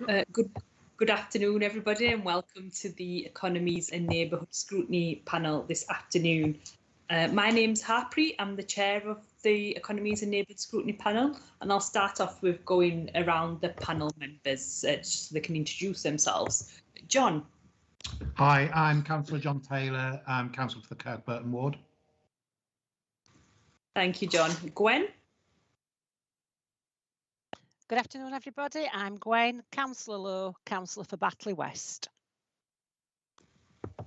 Good afternoon, everybody, and welcome to the Economies and Neighbourhood Scrutiny panel this afternoon. My name's Harpreet. I'm the chair of the Economies and Neighbourhood Scrutiny panel, and I'll start off with going around the panel members just so they can introduce themselves. John. Hi, I'm Councillor John Taylor. I'm Councillor for the Kirkburton ward. Thank you, John. Gwen. Good afternoon, everybody. I'm Gwen, Councillor Lowe, Councillor for Batley West.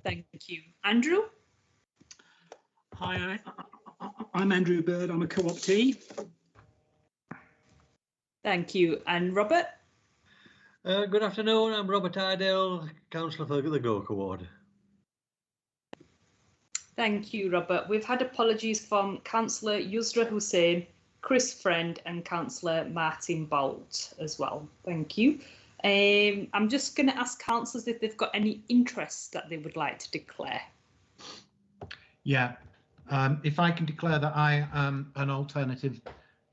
Thank you. Andrew. Hi, I'm Andrew Bird. I'm a co-optee. Thank you. And Robert? Good afternoon. I'm Robert Idell, Councillor for the Gurkha ward. Thank you, Robert. We've had apologies from Councillor Yusra Hussain, Chris Friend and Councillor Martin Bolt as well. Thank you. I'm just going to ask councillors if they've got any interests that they would like to declare. Yeah, if I can declare that I am an alternative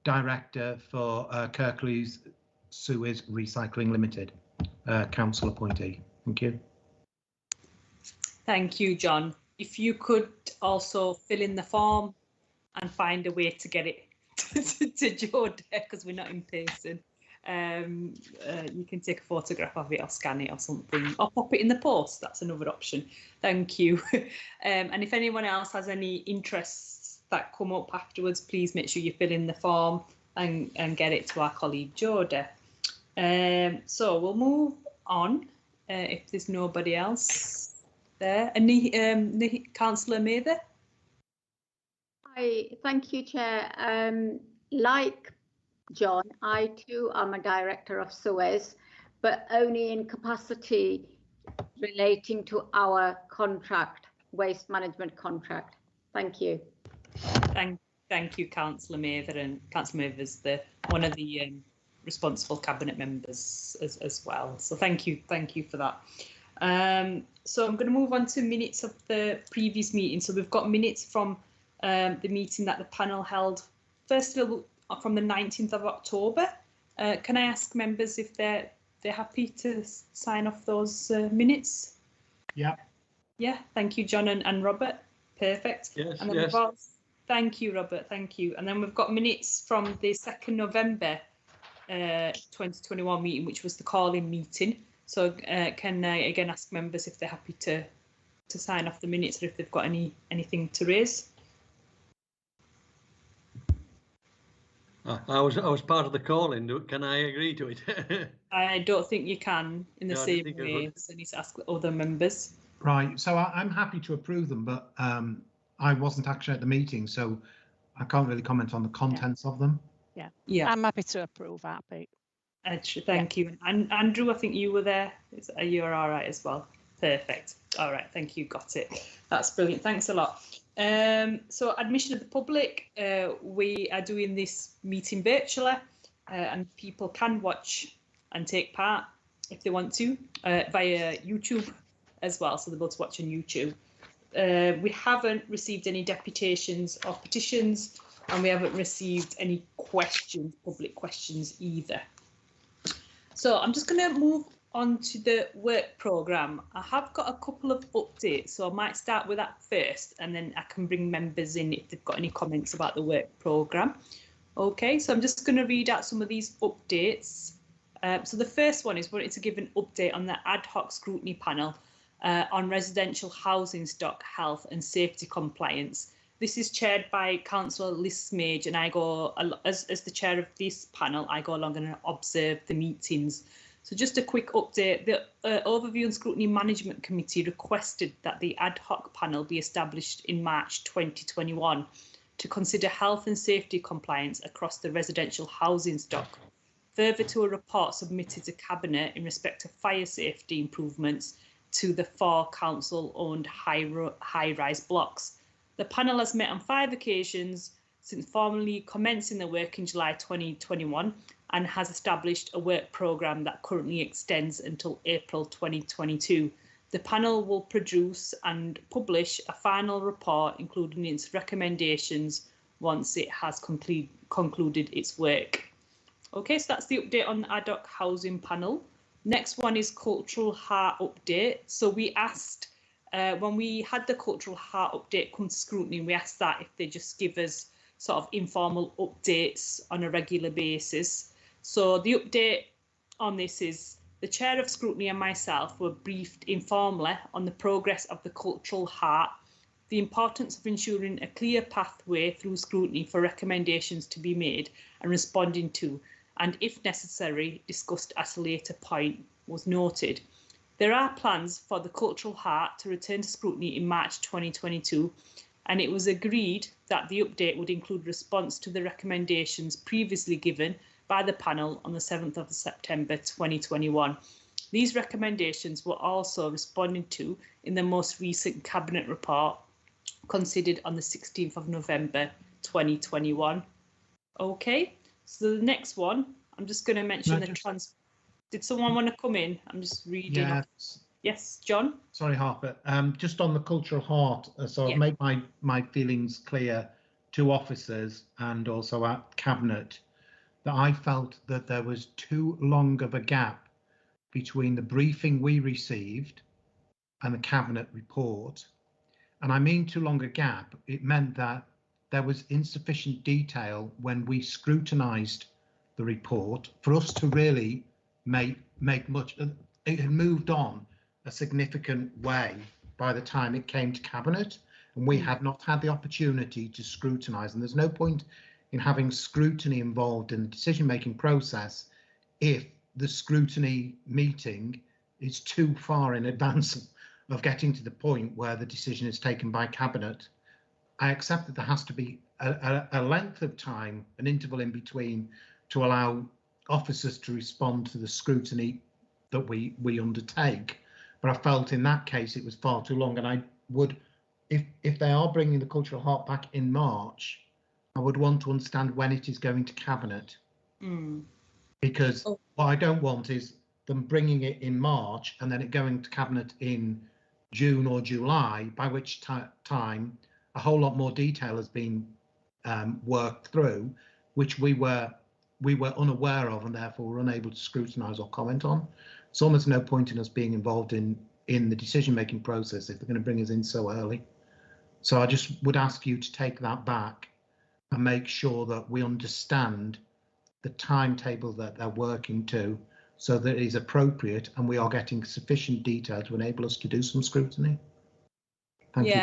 director for Kirklees Sewers Recycling Limited, council appointee. Thank you. Thank you, John. If you could also fill in the form and find a way to get it to Joe there, because we're not in person. You can take a photograph of it or scan it or something, or pop it in the post. That's another option. Thank you. And if anyone else has any interests that come up afterwards, please make sure you fill in the form and get it to our colleague Joda. So we'll move on if there's nobody else there. And Councillor Mather. Hi, thank you, Chair. Like John, I too am a director of Suez, but only in capacity relating to our contract, waste management contract. Thank you. Thank you, Councillor Mather, and Councillor Mather is one of the responsible cabinet members as well. So thank you for that. So I'm going to move on to minutes of the previous meeting. So we've got minutes from the meeting that the panel held first of all from the 19th of October. Can I ask members if they're happy to sign off those minutes? Yeah. Yeah, thank you, John and Robert. Perfect. Yes, and then yes. Thank you, Robert. Thank you. And then we've got minutes from the 2nd November 2021 meeting, which was the call-in meeting. So can I again ask members if they're happy to sign off the minutes or if they've got anything to raise? I was part of the call-in. Can I agree to it? I don't think you can in the No, I same didn't think I way. would. So I need to ask other members. Right, so I'm happy to approve them, but I wasn't actually at the meeting, so I can't really comment on the contents of them. Yeah. I'm happy to approve that, Pete. Thank you. And Andrew, I think you were there. You're all right as well. Perfect. All right. Thank you. Got it. That's brilliant. Thanks a lot. So admission of the public. We are doing this meeting virtually, and people can watch and take part if they want to via YouTube as well. So they're able to watch on YouTube. We haven't received any deputations or petitions, and we haven't received any questions, public questions either. So I'm just going to move on to the work programme. I have got a couple of updates, so I might start with that first, and then I can bring members in if they've got any comments about the work programme. Okay, so I'm just going to read out some of these updates. So the first one is wanted to give an update on the ad hoc scrutiny panel on residential housing stock health and safety compliance. This is chaired by Councillor Liz Smage, and I go, as the chair of this panel, I go along and observe the meetings. So just a quick update, the Overview and Scrutiny Management Committee requested that the ad hoc panel be established in March 2021 to consider health and safety compliance across the residential housing stock, further to a report submitted to Cabinet in respect of fire safety improvements to the 4 council-owned high-rise blocks. The panel has met on 5 occasions since formally commencing the work in July 2021 and has established a work programme that currently extends until April 2022. The panel will produce and publish a final report including its recommendations once it has concluded its work. Okay, so that's the update on the ad hoc housing panel. Next one is Cultural Heart update. So we asked, when we had the Cultural Heart update come to scrutiny, we asked that if they just give us sort of informal updates on a regular basis. So the update on this is the Chair of Scrutiny and myself were briefed informally on the progress of the Cultural Heart, the importance of ensuring a clear pathway through scrutiny for recommendations to be made and responding to, and if necessary, discussed at a later point, was noted. There are plans for the Cultural Heart to return to scrutiny in March 2022, and it was agreed that the update would include response to the recommendations previously given by the panel on the 7th of September 2021. These recommendations were also responded to in the most recent Cabinet report considered on the 16th of November 2021. Okay, so the next one, I'm just going to mention Did someone want to come in? I'm just reading. Yes. Yes, John? Sorry, Harper. Just on the Cultural Heart, so I've made my feelings clear to officers and also at Cabinet that I felt that there was too long of a gap between the briefing we received and the Cabinet report. And I mean too long a gap. It meant that there was insufficient detail when we scrutinised the report for us to really make much. It had moved on a significant way by the time it came to Cabinet, and we had not had the opportunity to scrutinise. And there's no point in having scrutiny involved in the decision-making process if the scrutiny meeting is too far in advance of getting to the point where the decision is taken by Cabinet. I accept that there has to be a length of time, an interval in between, to allow officers to respond to the scrutiny that we undertake. But I felt in that case it was far too long, and I would, if they are bringing the Cultural Heart back in March, I would want to understand when it is going to Cabinet. Because what I don't want is them bringing it in March and then it going to Cabinet in June or July, by which time a whole lot more detail has been worked through, which we were unaware of and therefore were unable to scrutinise or comment on. So almost no point in us being involved in the decision-making process if they're going to bring us in so early. So I just would ask you to take that back and make sure that we understand the timetable that they're working to, so that it is appropriate and we are getting sufficient detail to enable us to do some scrutiny. Thank you.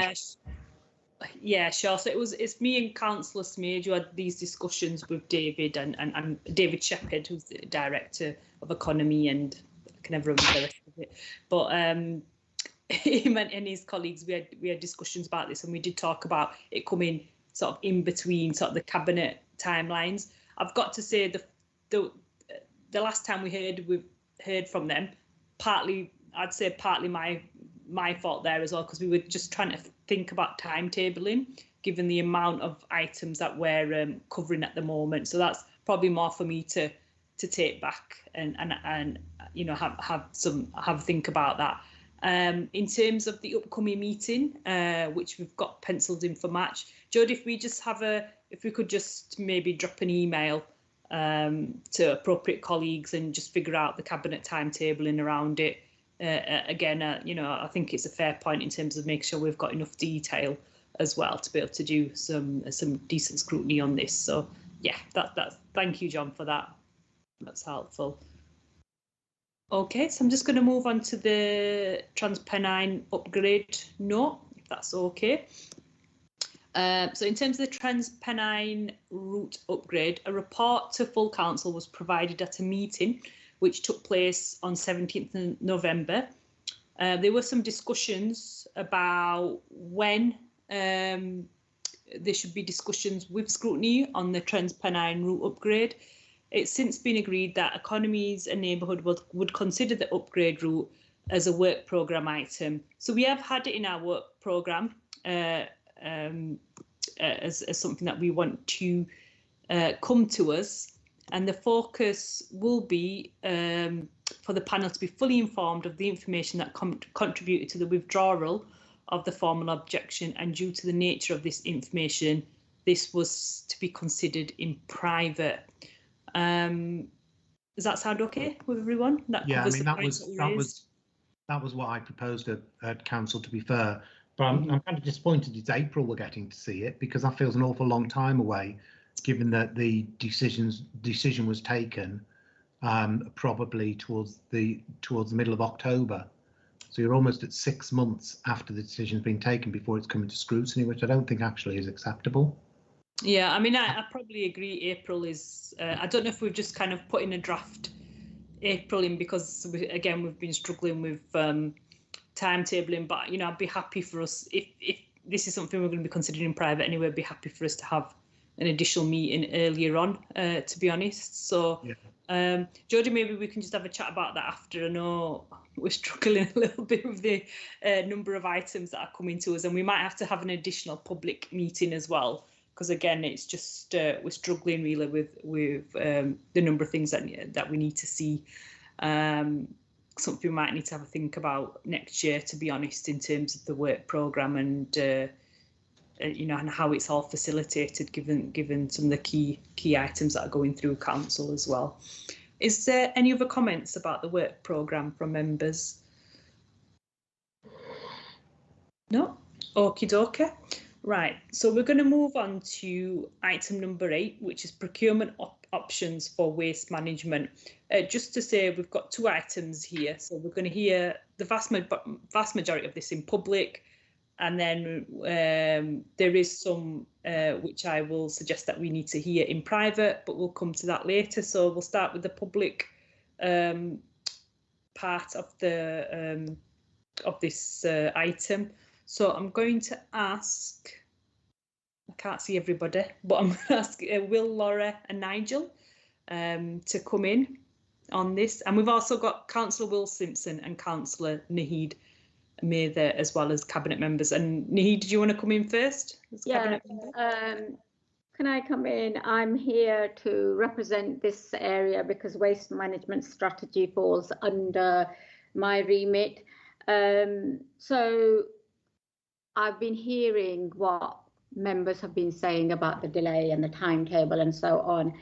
Yeah, sure. So it's me and Councillor Smage who had these discussions with David and David Shepherd, who's the Director of Economy, and I can never remember the rest of it. But him and his colleagues, we had discussions about this, and we did talk about it coming sort of in between sort of the Cabinet timelines. I've got to say the last time we heard from them, partly my fault there as well, because we were just trying to think about timetabling, given the amount of items that we're covering at the moment. So that's probably more for me to take back and you know have a think about that. In terms of the upcoming meeting, which we've got penciled in for March, Jode, if we could just maybe drop an email to appropriate colleagues and just figure out the Cabinet timetabling around it. Again, you know, I think it's a fair point in terms of making sure we've got enough detail as well to be able to do some decent scrutiny on this. So yeah, that's thank you, John, for that. That's helpful. Okay, so I'm just going to move on to the TransPennine upgrade note, if that's okay. So in terms of the TransPennine route upgrade, a report to full council was provided at a meeting which took place on 17th of November. There were some discussions about when there should be discussions with scrutiny on the TransPennine route upgrade. It's since been agreed that Economies and Neighbourhood would consider the upgrade route as a work programme item. So we have had it in our work programme as something that we want to come to us. And the focus will be for the panel to be fully informed of the information that contributed to the withdrawal of the formal objection, and due to the nature of this information, this was to be considered in private. Does that sound okay with everyone? That Yeah, I covers mean the that points was that were raised. that was what I proposed at council, to be fair. But I'm kind of disappointed it's April we're getting to see it, because that feels an awful long time away, given that the decision was taken probably towards the middle of October. So you're almost at 6 months after the decision's been taken before it's coming to scrutiny, which I don't think actually is acceptable. Yeah, I mean, I probably agree. April is. I don't know if we've just kind of put in a draft April in because again we've been struggling with timetabling. But you know, I'd be happy for us if this is something we're going to be considering in private anyway. I'd be happy for us to have an additional meeting earlier on. To be honest, so yeah. Jodie, maybe we can just have a chat about that after. I know we're struggling a little bit with the number of items that are coming to us, and we might have to have an additional public meeting as well. Because again, it's just we're struggling really with the number of things that we need to see. Something we might need to have a think about next year, to be honest, in terms of the work programme and you know, and how it's all facilitated, given some of the key items that are going through council as well. Is there any other comments about the work programme from members? No? Okie dokie. Right, so we're going to move on to item number 8, which is procurement options for waste management. Just to say, we've got 2 items here, so we're going to hear the vast majority of this in public, and then there is some which I will suggest that we need to hear in private, but we'll come to that later. So we'll start with the public part of the of this item. So I'm going to ask, I can't see everybody, but I'm going to ask Will, Laura and Nigel to come in on this. And we've also got Councillor Will Simpson and Councillor Naheed Mather as well as Cabinet members. And Naheed, did you want to come in first? Yeah, can I come in? I'm here to represent this area because waste management strategy falls under my remit. So I've been hearing what members have been saying about the delay and the timetable and so on.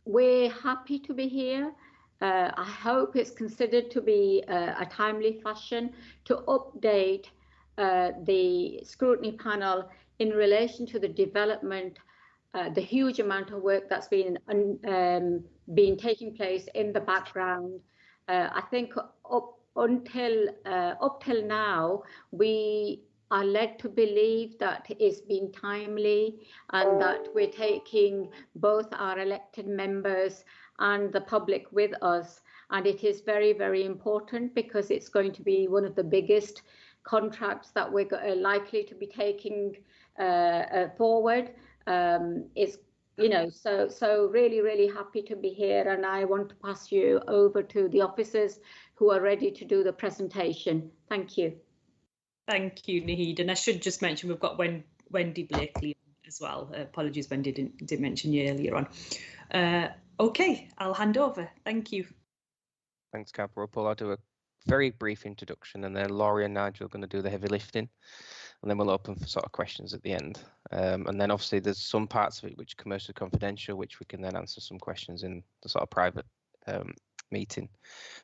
We're happy to be here. I hope it's considered to be a timely fashion to update the scrutiny panel in relation to the development, the huge amount of work that's been taking place in the background. I think up till now, we are led to believe that it's been timely and that we're taking both our elected members and the public with us. And it is very, very important because it's going to be one of the biggest contracts that we're likely to be taking forward. It's, you know, so really, really happy to be here. And I want to pass you over to the officers who are ready to do the presentation. Thank you. Thank you, Naheed. And I should just mention we've got Wendy Blakely as well. Apologies, Wendy didn't mention you earlier on. Okay, I'll hand over. Thank you. Thanks, Councillor Paul. I'll do a very brief introduction, and then Laurie and Nigel are going to do the heavy lifting, and then we'll open for sort of questions at the end. And then obviously there's some parts of it which are commercially confidential, which we can then answer some questions in the sort of private meeting.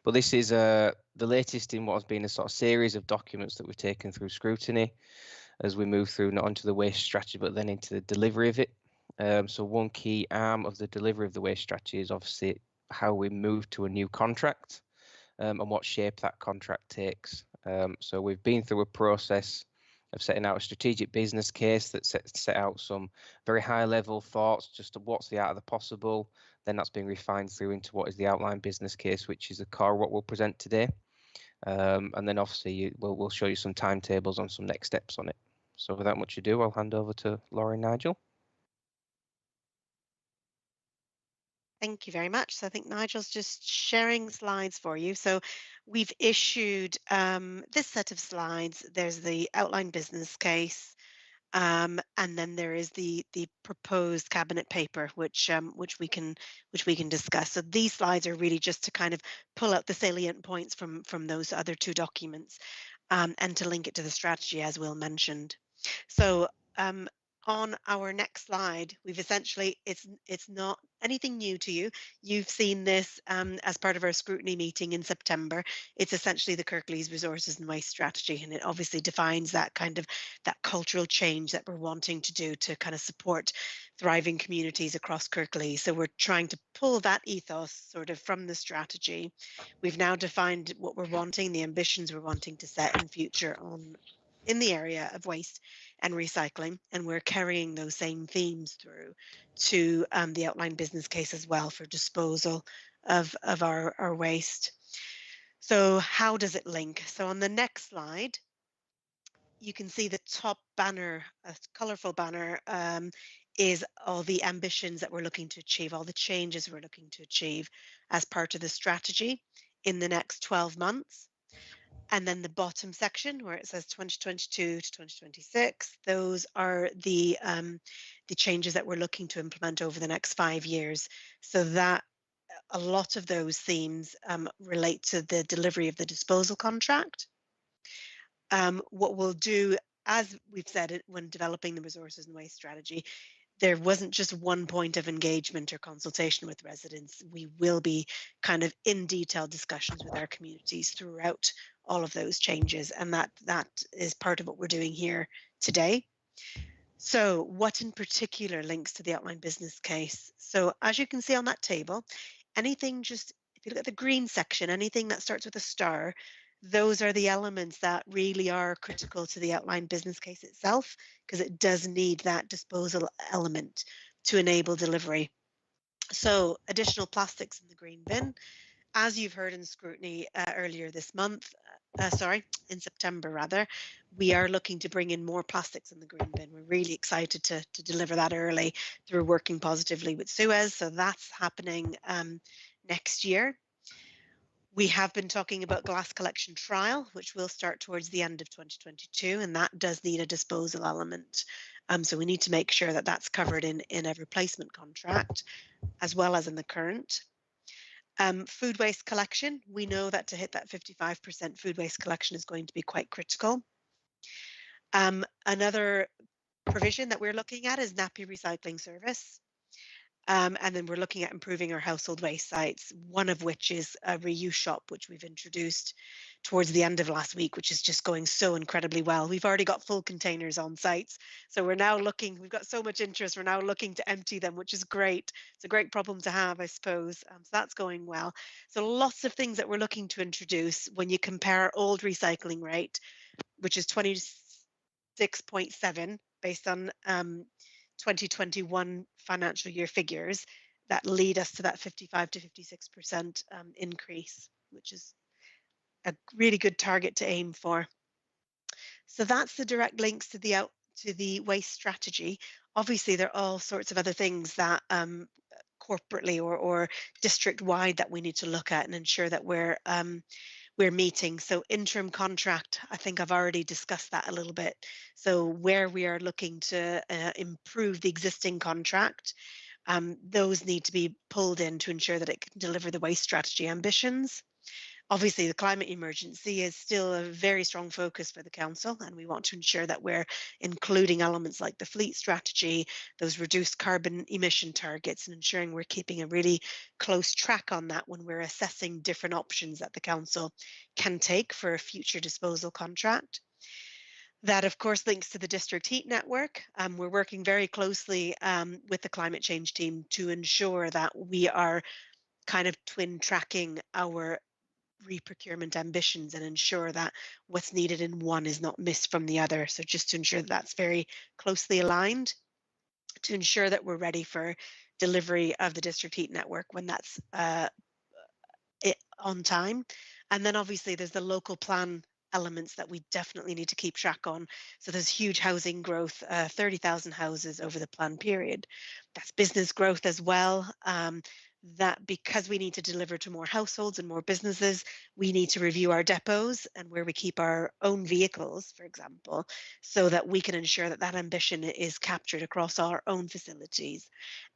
But this is the latest in what has been a sort of series of documents that we've taken through scrutiny as we move through not onto the waste strategy, but then into the delivery of it. So one key arm of the delivery of the waste strategy is obviously how we move to a new contract and what shape that contract takes. So we've been through a process of setting out a strategic business case that set out some very high level thoughts, just to what's the art of the possible. Then that's been refined through into what is the outline business case, which is the core of what we'll present today. And then obviously we'll show you some timetables on some next steps on it. So without much ado, I'll hand over to Laura and Nigel. Thank you very much. So I think Nigel's just sharing slides for you. So we've issued this set of slides. There's the outline business case, and then there is the proposed cabinet paper, which we can discuss. So these slides are really just to kind of pull out the salient points from those other 2 documents, and to link it to the strategy, as Will mentioned. So on our next slide, we've essentially, it's not anything new to you. You've seen this as part of our scrutiny meeting in September. It's essentially the Kirklees Resources and Waste Strategy, and it obviously defines that kind of that cultural change that we're wanting to do to kind of support thriving communities across Kirklees. So we're trying to pull that ethos sort of from the strategy. We've now defined what we're wanting, the ambitions we're wanting to set in future in the area of waste and recycling, and we're carrying those same themes through to the outline business case as well for disposal of our waste. So how does it link? So on the next slide, you can see the top banner, a colourful banner, is all the ambitions that we're looking to achieve, all the changes we're looking to achieve as part of the strategy in the next 12 months. And then the bottom section where it says 2022 to 2026, those are the changes that we're looking to implement over the next 5 years. So that a lot of those themes relate to the delivery of the disposal contract. What we'll do, as we've said when developing the resources and waste strategy, there wasn't just one point of engagement or consultation with residents. We will be kind of in detailed discussions with our communities throughout all of those changes, and that is part of what we're doing here today. So what in particular links to the outline business case? So as you can see on that table, anything just, if you look at the green section, anything that starts with a star, those are the elements that really are critical to the outline business case itself, because it does need that disposal element to enable delivery. So additional plastics in the green bin. As you've heard in scrutiny earlier this month, in September rather, we are looking to bring in more plastics in the green bin. We're really excited to deliver that early through working positively with Suez. So that's happening next year. We have been talking about glass collection trial, which will start towards the end of 2022, and that does need a disposal element. So we need to make sure that that's covered in a replacement contract, as well as in the current. Food waste collection, we know that to hit that 55% food waste collection is going to be quite critical. Another provision that we're looking at is nappy recycling service. And then we're looking at improving our household waste sites, one of which is a reuse shop, which we've introduced towards the end of last week, which is just going so incredibly well. We've already got full containers on sites. So we're now looking, we've got so much interest, we're now looking to empty them, which is great. It's a great problem to have, I suppose. So that's going well. So lots of things that we're looking to introduce when you compare our old recycling rate, which is 26.7 based on 2021 financial year figures, that lead us to that 55 to 56% increase, which is a really good target to aim for. So that's the direct links to the waste strategy. Obviously, there are all sorts of other things that corporately or district-wide that we need to look at and ensure that we're meeting. So interim contract, I think I've already discussed that a little bit. So where we are looking to improve the existing contract, those need to be pulled in to ensure that it can deliver the waste strategy ambitions. Obviously, the climate emergency is still a very strong focus for the council, and we want to ensure that we're including elements like the fleet strategy, those reduced carbon emission targets, and ensuring we're keeping a really close track on that when we're assessing different options that the council can take for a future disposal contract. That, of course, links to the district heat network. We're working very closely with the climate change team to ensure that we are kind of twin tracking our re-procurement ambitions and ensure that what's needed in one is not missed from the other. So just to ensure that that's very closely aligned, to ensure that we're ready for delivery of the district heat network when that's on time. And then obviously there's the local plan elements that we definitely need to keep track on. So there's huge housing growth, 30,000 houses over the plan period. That's business growth as well. That because we need to deliver to more households and more businesses, we need to review our depots and where we keep our own vehicles, for example, so that we can ensure that that ambition is captured across our own facilities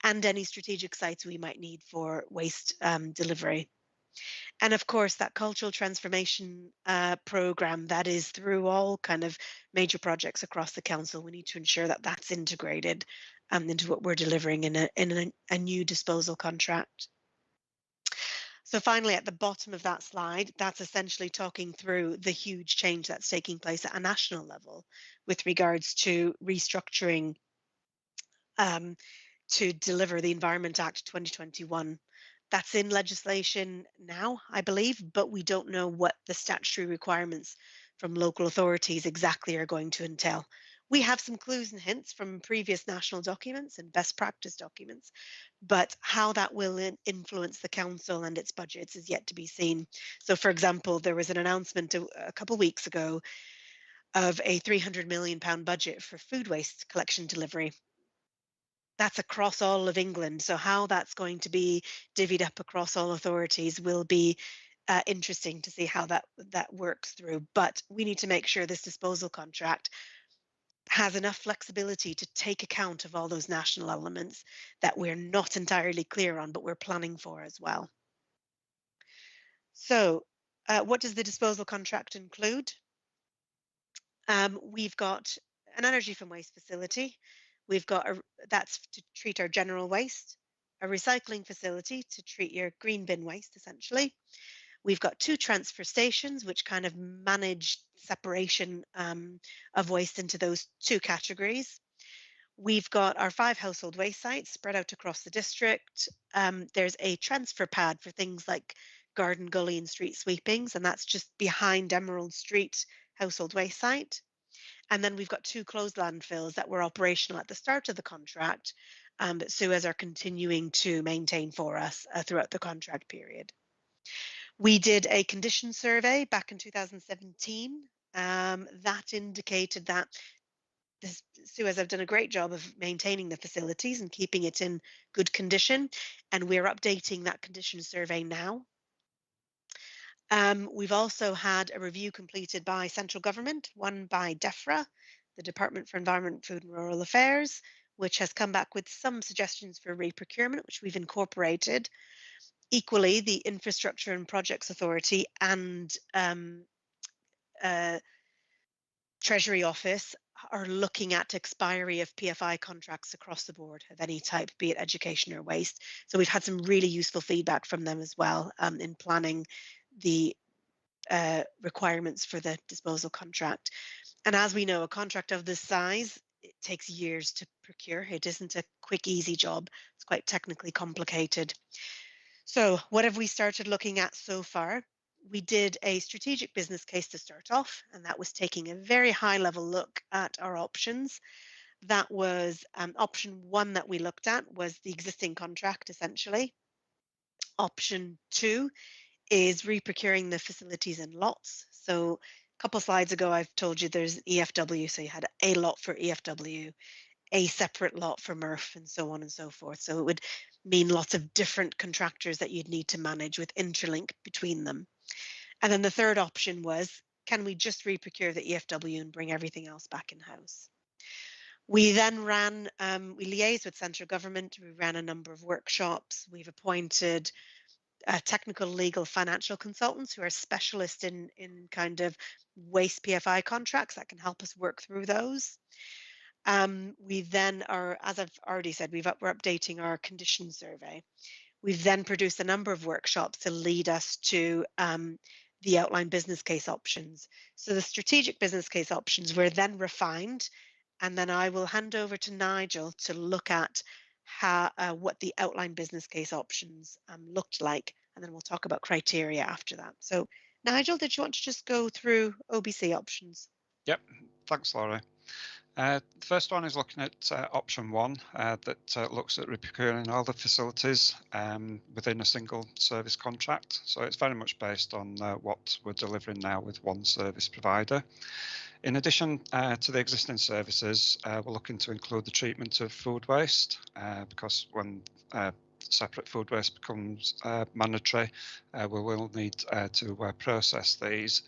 and any strategic sites we might need for waste delivery. And of course, that cultural transformation program that is through all kind of major projects across the council, we need to ensure that that's integrated into what we're delivering in a new disposal contract. So finally, at the bottom of that slide, that's essentially talking through the huge change that's taking place at a national level with regards to restructuring to deliver the Environment Act 2021. That's in legislation now, I believe, but we don't know what the statutory requirements from local authorities exactly are going to entail. We have some clues and hints from previous national documents and best practice documents, but how that will influence the council and its budgets is yet to be seen. So, for example, there was an announcement a couple of weeks ago of a £300 million budget for food waste collection delivery. That's across all of England. So how that's going to be divvied up across all authorities will be interesting to see how that works through. But we need to make sure this disposal contract has enough flexibility to take account of all those national elements that we're not entirely clear on, but we're planning for as well. So what does the disposal contract include? We've got an energy from waste facility. We've got that's to treat our general waste, a recycling facility to treat your green bin waste, essentially. We've got 2 transfer stations, which kind of manage separation of waste into those 2 categories. We've got our 5 household waste sites spread out across the district. There's a transfer pad for things like garden, gully and street sweepings, and that's just behind Emerald Street household waste site. And then we've got 2 closed landfills that were operational at the start of the contract that Suez are continuing to maintain for us throughout the contract period. We did a condition survey back in 2017 that indicated that Suez have done a great job of maintaining the facilities and keeping it in good condition, and we're updating that condition survey now. We've also had a review completed by central government, one by DEFRA, the Department for Environment, Food and Rural Affairs, which has come back with some suggestions for reprocurement, which we've incorporated. Equally, the Infrastructure and Projects Authority and Treasury Office are looking at expiry of PFI contracts across the board of any type, be it education or waste. So we've had some really useful feedback from them as well in planning the requirements for the disposal contract. And as we know, a contract of this size, it takes years to procure. It isn't a quick, easy job. It's quite technically complicated. So what have we started looking at so far? We did a strategic business case to start off, and that was taking a very high level look at our options. That was option 1 that we looked at was the existing contract, essentially. Option 2 is reprocuring the facilities in lots. So a couple of slides ago, I've told you there's EFW. So you had a lot for EFW, a separate lot for MRF, and so on and so forth. So it would mean lots of different contractors that you'd need to manage with interlink between them. And then the third option was, can we just reprocure the EFW and bring everything else back in-house? We then ran, we liaised with central government. We ran a number of workshops. We've appointed technical, legal, financial consultants who are specialists in kind of waste PFI contracts that can help us work through those. We then are, as I've already said, we're updating our condition survey. We've then produced a number of workshops to lead us to the outline business case options. So the strategic business case options were then refined, and then I will hand over to Nigel to look at how what the outline business case options looked like, and then we'll talk about criteria after that. So Nigel, did you want to just go through OBC options? Yep, thanks, Laura. The first one is looking at option 1 that looks at reprocuring all the facilities within a single service contract. So it's very much based on what we're delivering now with one service provider. In addition to the existing services, we're looking to include the treatment of food waste because when separate food waste becomes mandatory, we will need to process these.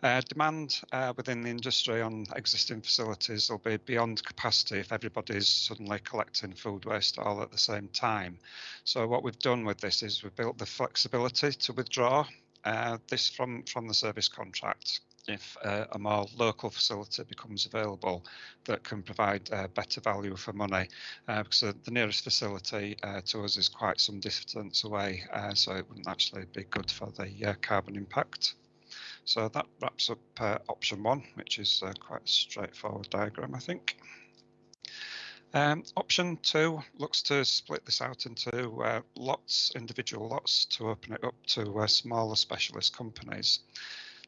Demand within the industry on existing facilities will be beyond capacity if everybody's suddenly collecting food waste all at the same time. So what we've done with this is we've built the flexibility to withdraw this from the service contract if a more local facility becomes available that can provide better value for money, because the nearest facility to us is quite some distance away, so it wouldn't actually be good for the carbon impact. So that wraps up option 1, which is quite a straightforward diagram, I think. Option 2 looks to split this out into lots, individual lots, to open it up to smaller specialist companies.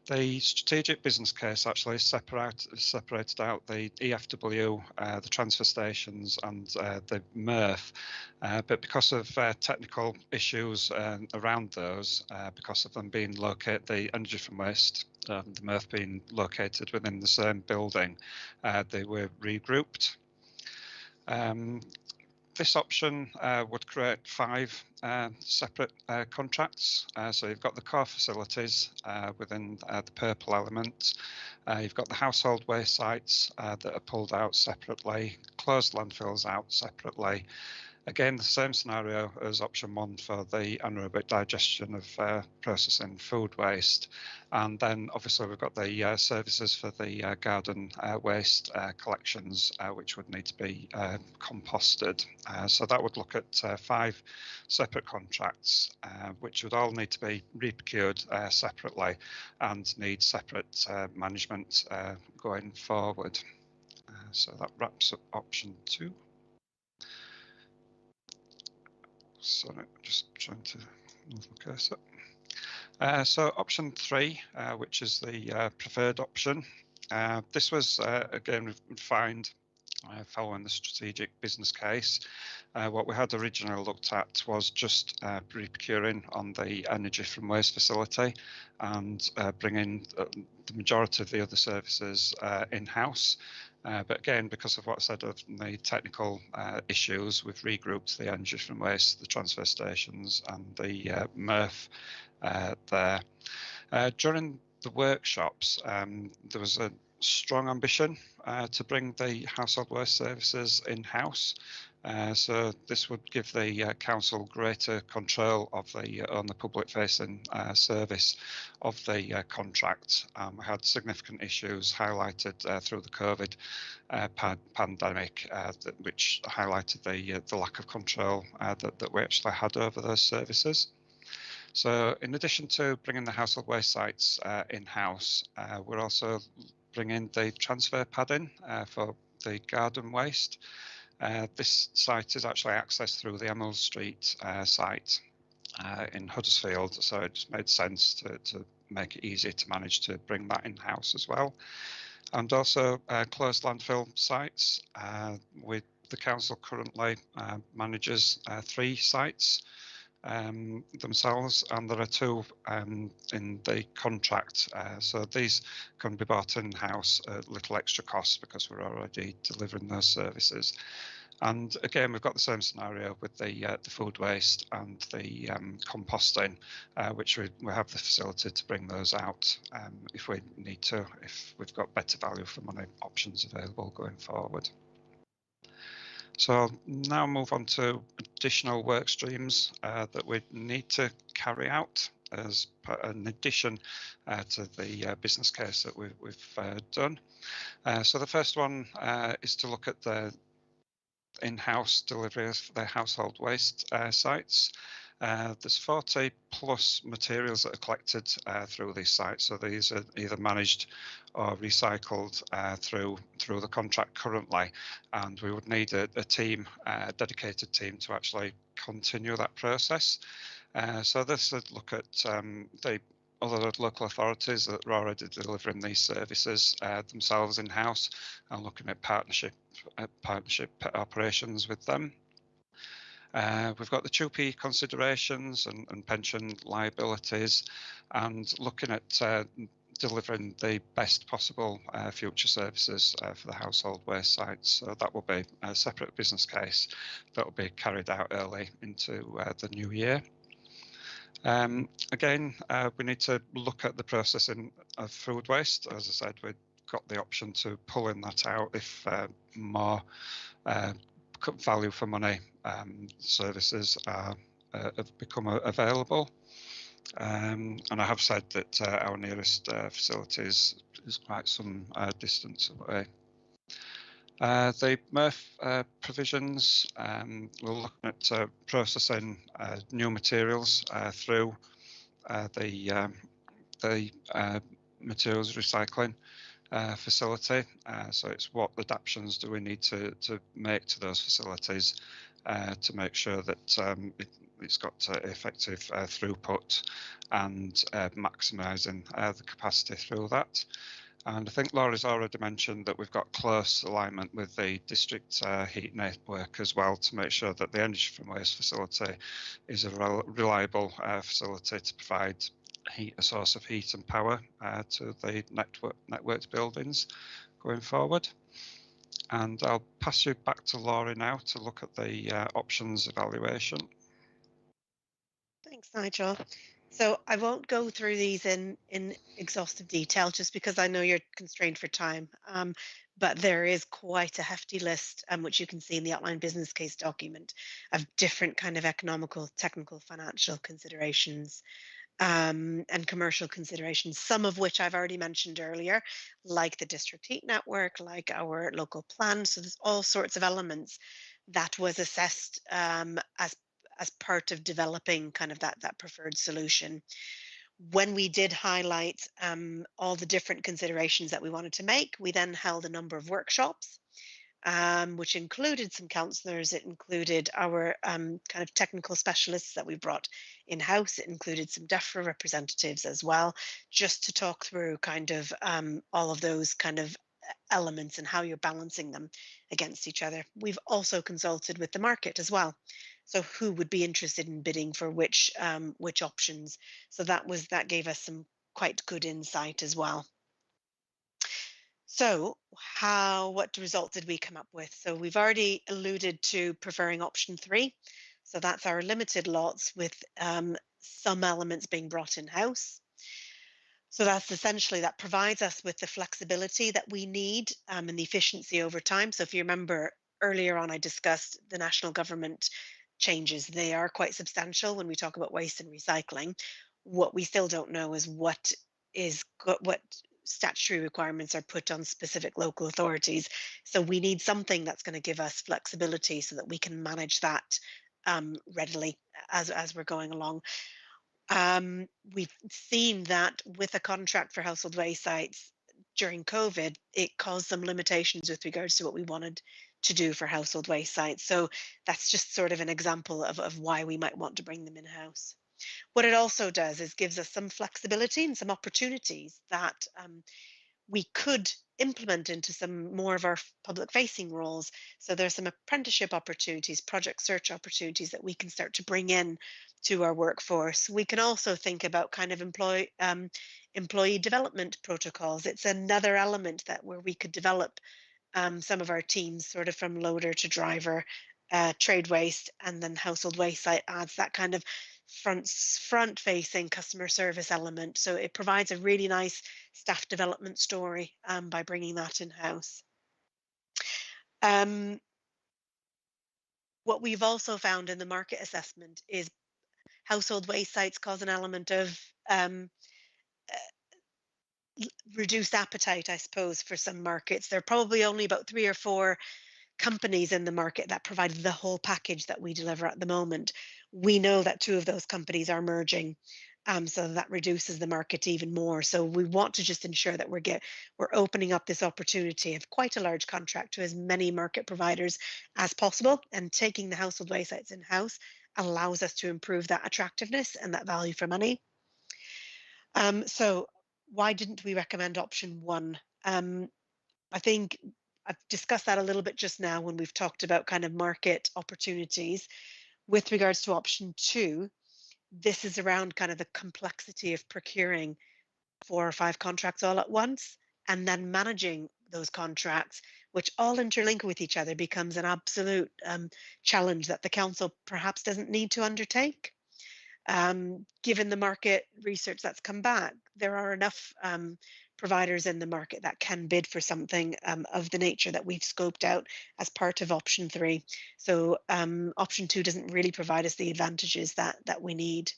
The strategic business case actually separated out the EFW, the transfer stations and the MRF, but because of technical issues around those, because of them being located, the energy from waste, the MRF being located within the same building, they were regrouped. This option would create 5 separate contracts. So you've got the core facilities within the purple element. You've got the household waste sites that are pulled out separately, closed landfills out separately. Again, the same scenario as option 1 for the anaerobic digestion of processing food waste. And then obviously we've got the services for the garden waste collections, which would need to be composted. So that would look at 5 separate contracts, which would all need to be reprocured separately and need separate management going forward. So that wraps up option 2. Sorry, just trying to move my cursor. So option 3, which is the preferred option. This was again refined following the strategic business case. What we had originally looked at was just procuring on the energy from waste facility and bringing the majority of the other services in-house. But again, because of what I said of the technical issues, we've regrouped the energy from waste, the transfer stations and the MRF there. During the workshops, there was a strong ambition to bring the household waste services in-house. So this would give the council greater control of on the public-facing service of the contract. We had significant issues highlighted through the COVID pandemic, which highlighted the lack of control that we actually had over those services. So in addition to bringing the household waste sites in-house, we're also bringing the transfer pad in for the garden waste. This site is actually accessed through the Emerald Street site in Huddersfield, so it just made sense to make it easier to manage to bring that in-house as well. And also closed landfill sites. With the council currently manages 3 sites themselves, and there are 2 in the contract. So these can be bought in-house at little extra cost because we're already delivering those services. And again, we've got the same scenario with the food waste and the composting, which we have the facility to bring those out if we need to, if we've got better value for money options available going forward. So I'll now move on to additional work streams that we need to carry out as an addition to the business case that we've done. So the first one is to look at the in-house delivery of the household waste sites. There's 40 plus materials that are collected through these sites, so these are either managed or recycled through the contract currently, and we would need a team, a dedicated team, to actually continue that process. So this would look at the other local authorities that are already delivering these services themselves in-house and looking at partnership operations with them. We've got the 2P considerations and pension liabilities, and looking at delivering the best possible future services for the household waste sites. So that will be a separate business case that will be carried out early into the new year. Again, we need to look at the processing of food waste. As I said, we've got the option to pulling that out if more value for money services have become available. And I have said that our nearest facilities is quite some distance away. The MRF provisions, we're looking at processing new materials through the materials recycling facility. So it's what adaptations do we need to make to those facilities to make sure that it's got effective throughput and maximising the capacity through that. And I think Laura's already mentioned that we've got close alignment with the district heat network as well to make sure that the energy from waste facility is a reliable facility to provide a source of heat and power to the networked buildings going forward. And I'll pass you back to Laura now to look at the options evaluation. Thanks, Nigel. So I won't go through these in exhaustive detail just because I know you're constrained for time. But there is quite a hefty list, which you can see in the outline business case document, of different kind of economical, technical, financial considerations and commercial considerations, some of which I've already mentioned earlier, like the district heat network, like our local plan. So there's all sorts of elements that was assessed as part of developing kind of that preferred solution. When we did highlight all the different considerations that we wanted to make, we then held a number of workshops, which included some councillors. It included our kind of technical specialists that we brought in-house. It included some DEFRA representatives as well, just to talk through kind of all of those kind of elements and how you're balancing them against each other. We've also consulted with the market as well. So who would be interested in bidding for which options? So that gave us some quite good insight as well. So what result did we come up with? So we've already alluded to preferring option 3. So that's our limited lots with some elements being brought in-house. So that's essentially, that provides us with the flexibility that we need and the efficiency over time. So if you remember earlier on, I discussed the national government changes. They are quite substantial when we talk about waste and recycling. What we still don't know is what statutory requirements are put on specific local authorities. So we need something that's going to give us flexibility so that we can manage that readily as we're going along. We've seen that with a contract for household waste sites during COVID, it caused some limitations with regards to what we wanted to do for household waste sites. So that's just sort of an example of why we might want to bring them in-house. What it also does is gives us some flexibility and some opportunities that we could implement into some more of our public facing roles. So there's some apprenticeship opportunities, project search opportunities that we can start to bring in to our workforce. We can also think about kind of employee development protocols. It's another element where we could develop some of our teams sort of from loader to driver, trade waste, and then household waste site adds that kind of front-facing customer service element. So it provides a really nice staff development story by bringing that in-house. What we've also found in the market assessment is household waste sites cause an element of reduced appetite, I suppose, for some markets. There are probably only about 3 or 4 companies in the market that provide the whole package that we deliver at the moment. We know that 2 of those companies are merging, so that reduces the market even more. So we want to just ensure that we're opening up this opportunity of quite a large contract to as many market providers as possible, and taking the household waste sites in-house allows us to improve that attractiveness and that value for money. So why didn't we recommend option 1? I think I've discussed that a little bit just now when we've talked about kind of market opportunities. With regards to option 2, this is around kind of the complexity of procuring 4 or 5 contracts all at once, and then managing those contracts, which all interlink with each other, becomes an absolute challenge that the council perhaps doesn't need to undertake. Given the market research that's come back, there are enough providers in the market that can bid for something of the nature that we've scoped out as part of option 3. So option 2 doesn't really provide us the advantages that we need.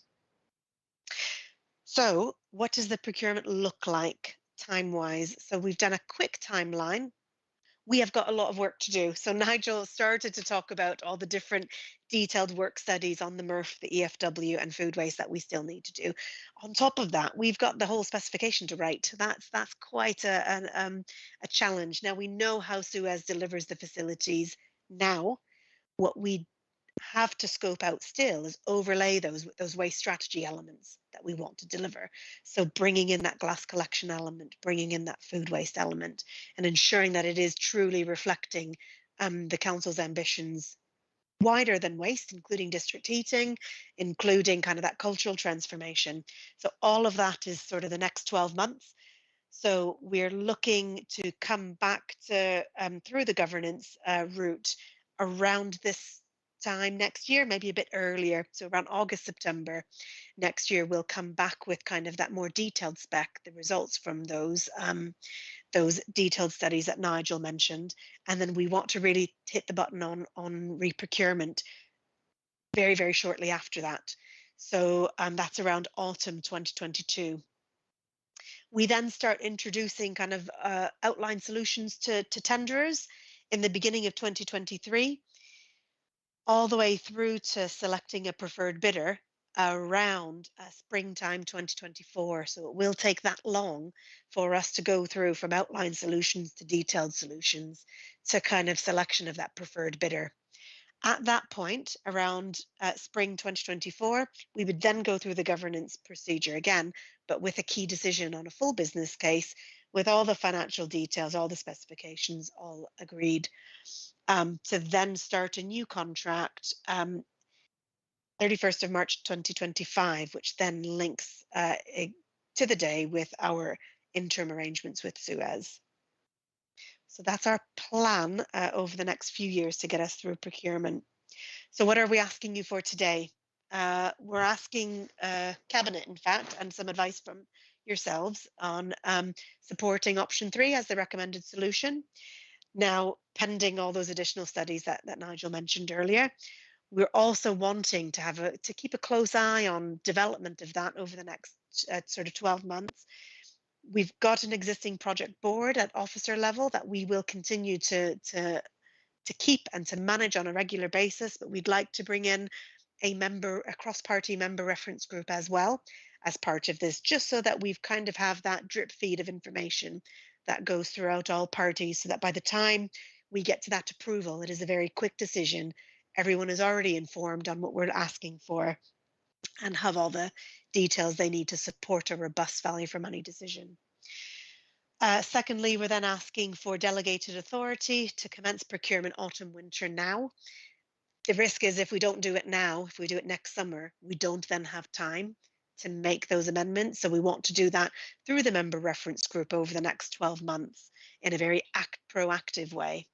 So what does the procurement look like time-wise? So we've done a quick timeline. We have got a lot of work to do. So Nigel started to talk about all the different detailed work studies on the MRF, the EFW and food waste that we still need to do. On top of that, we've got the whole specification to write. That's quite a challenge. Now we know how Suez delivers the facilities now. What we have to scope out still is overlay those waste strategy elements that we want to deliver. So bringing in that glass collection element, bringing in that food waste element, and ensuring that it is truly reflecting the council's ambitions wider than waste, including district heating, including kind of that cultural transformation. So all of that is sort of the next 12 months. So we're looking to come back to through the governance route around this time next year, maybe a bit earlier. So around August, September next year, we'll come back with kind of that more detailed spec, the results from those detailed studies that Nigel mentioned. And then we want to really hit the button on reprocurement very, very shortly after that. So that's around autumn 2022. We then start introducing kind of outline solutions to tenderers in the beginning of 2023. All the way through to selecting a preferred bidder around springtime 2024. So it will take that long for us to go through from outline solutions to detailed solutions to kind of selection of that preferred bidder. At that point, around spring 2024, we would then go through the governance procedure again, but with a key decision on a full business case with all the financial details, all the specifications, all agreed. To then start a new contract 31st of March 2025, which then links to the day with our interim arrangements with Suez. So that's our plan over the next few years to get us through procurement. So what are we asking you for today? We're asking Cabinet, in fact, and some advice from yourselves on supporting option 3 as the recommended solution. Now, pending all those additional studies that Nigel mentioned earlier, we're also wanting to keep a close eye on development of that over the next sort of 12 months. We've got an existing project board at officer level that we will continue to keep and to manage on a regular basis, but we'd like to bring in a cross-party member reference group as well as part of this, just so that we've kind of have that drip feed of information that goes throughout all parties, so that by the time we get to that approval, it is a very quick decision. Everyone is already informed on what we're asking for and have all the details they need to support a robust value for money decision. Secondly, we're then asking for delegated authority to commence procurement autumn winter now. The risk is if we don't do it now, if we do it next summer, we don't then have time to make those amendments. So we want to do that through the member reference group over the next 12 months in a very proactive way.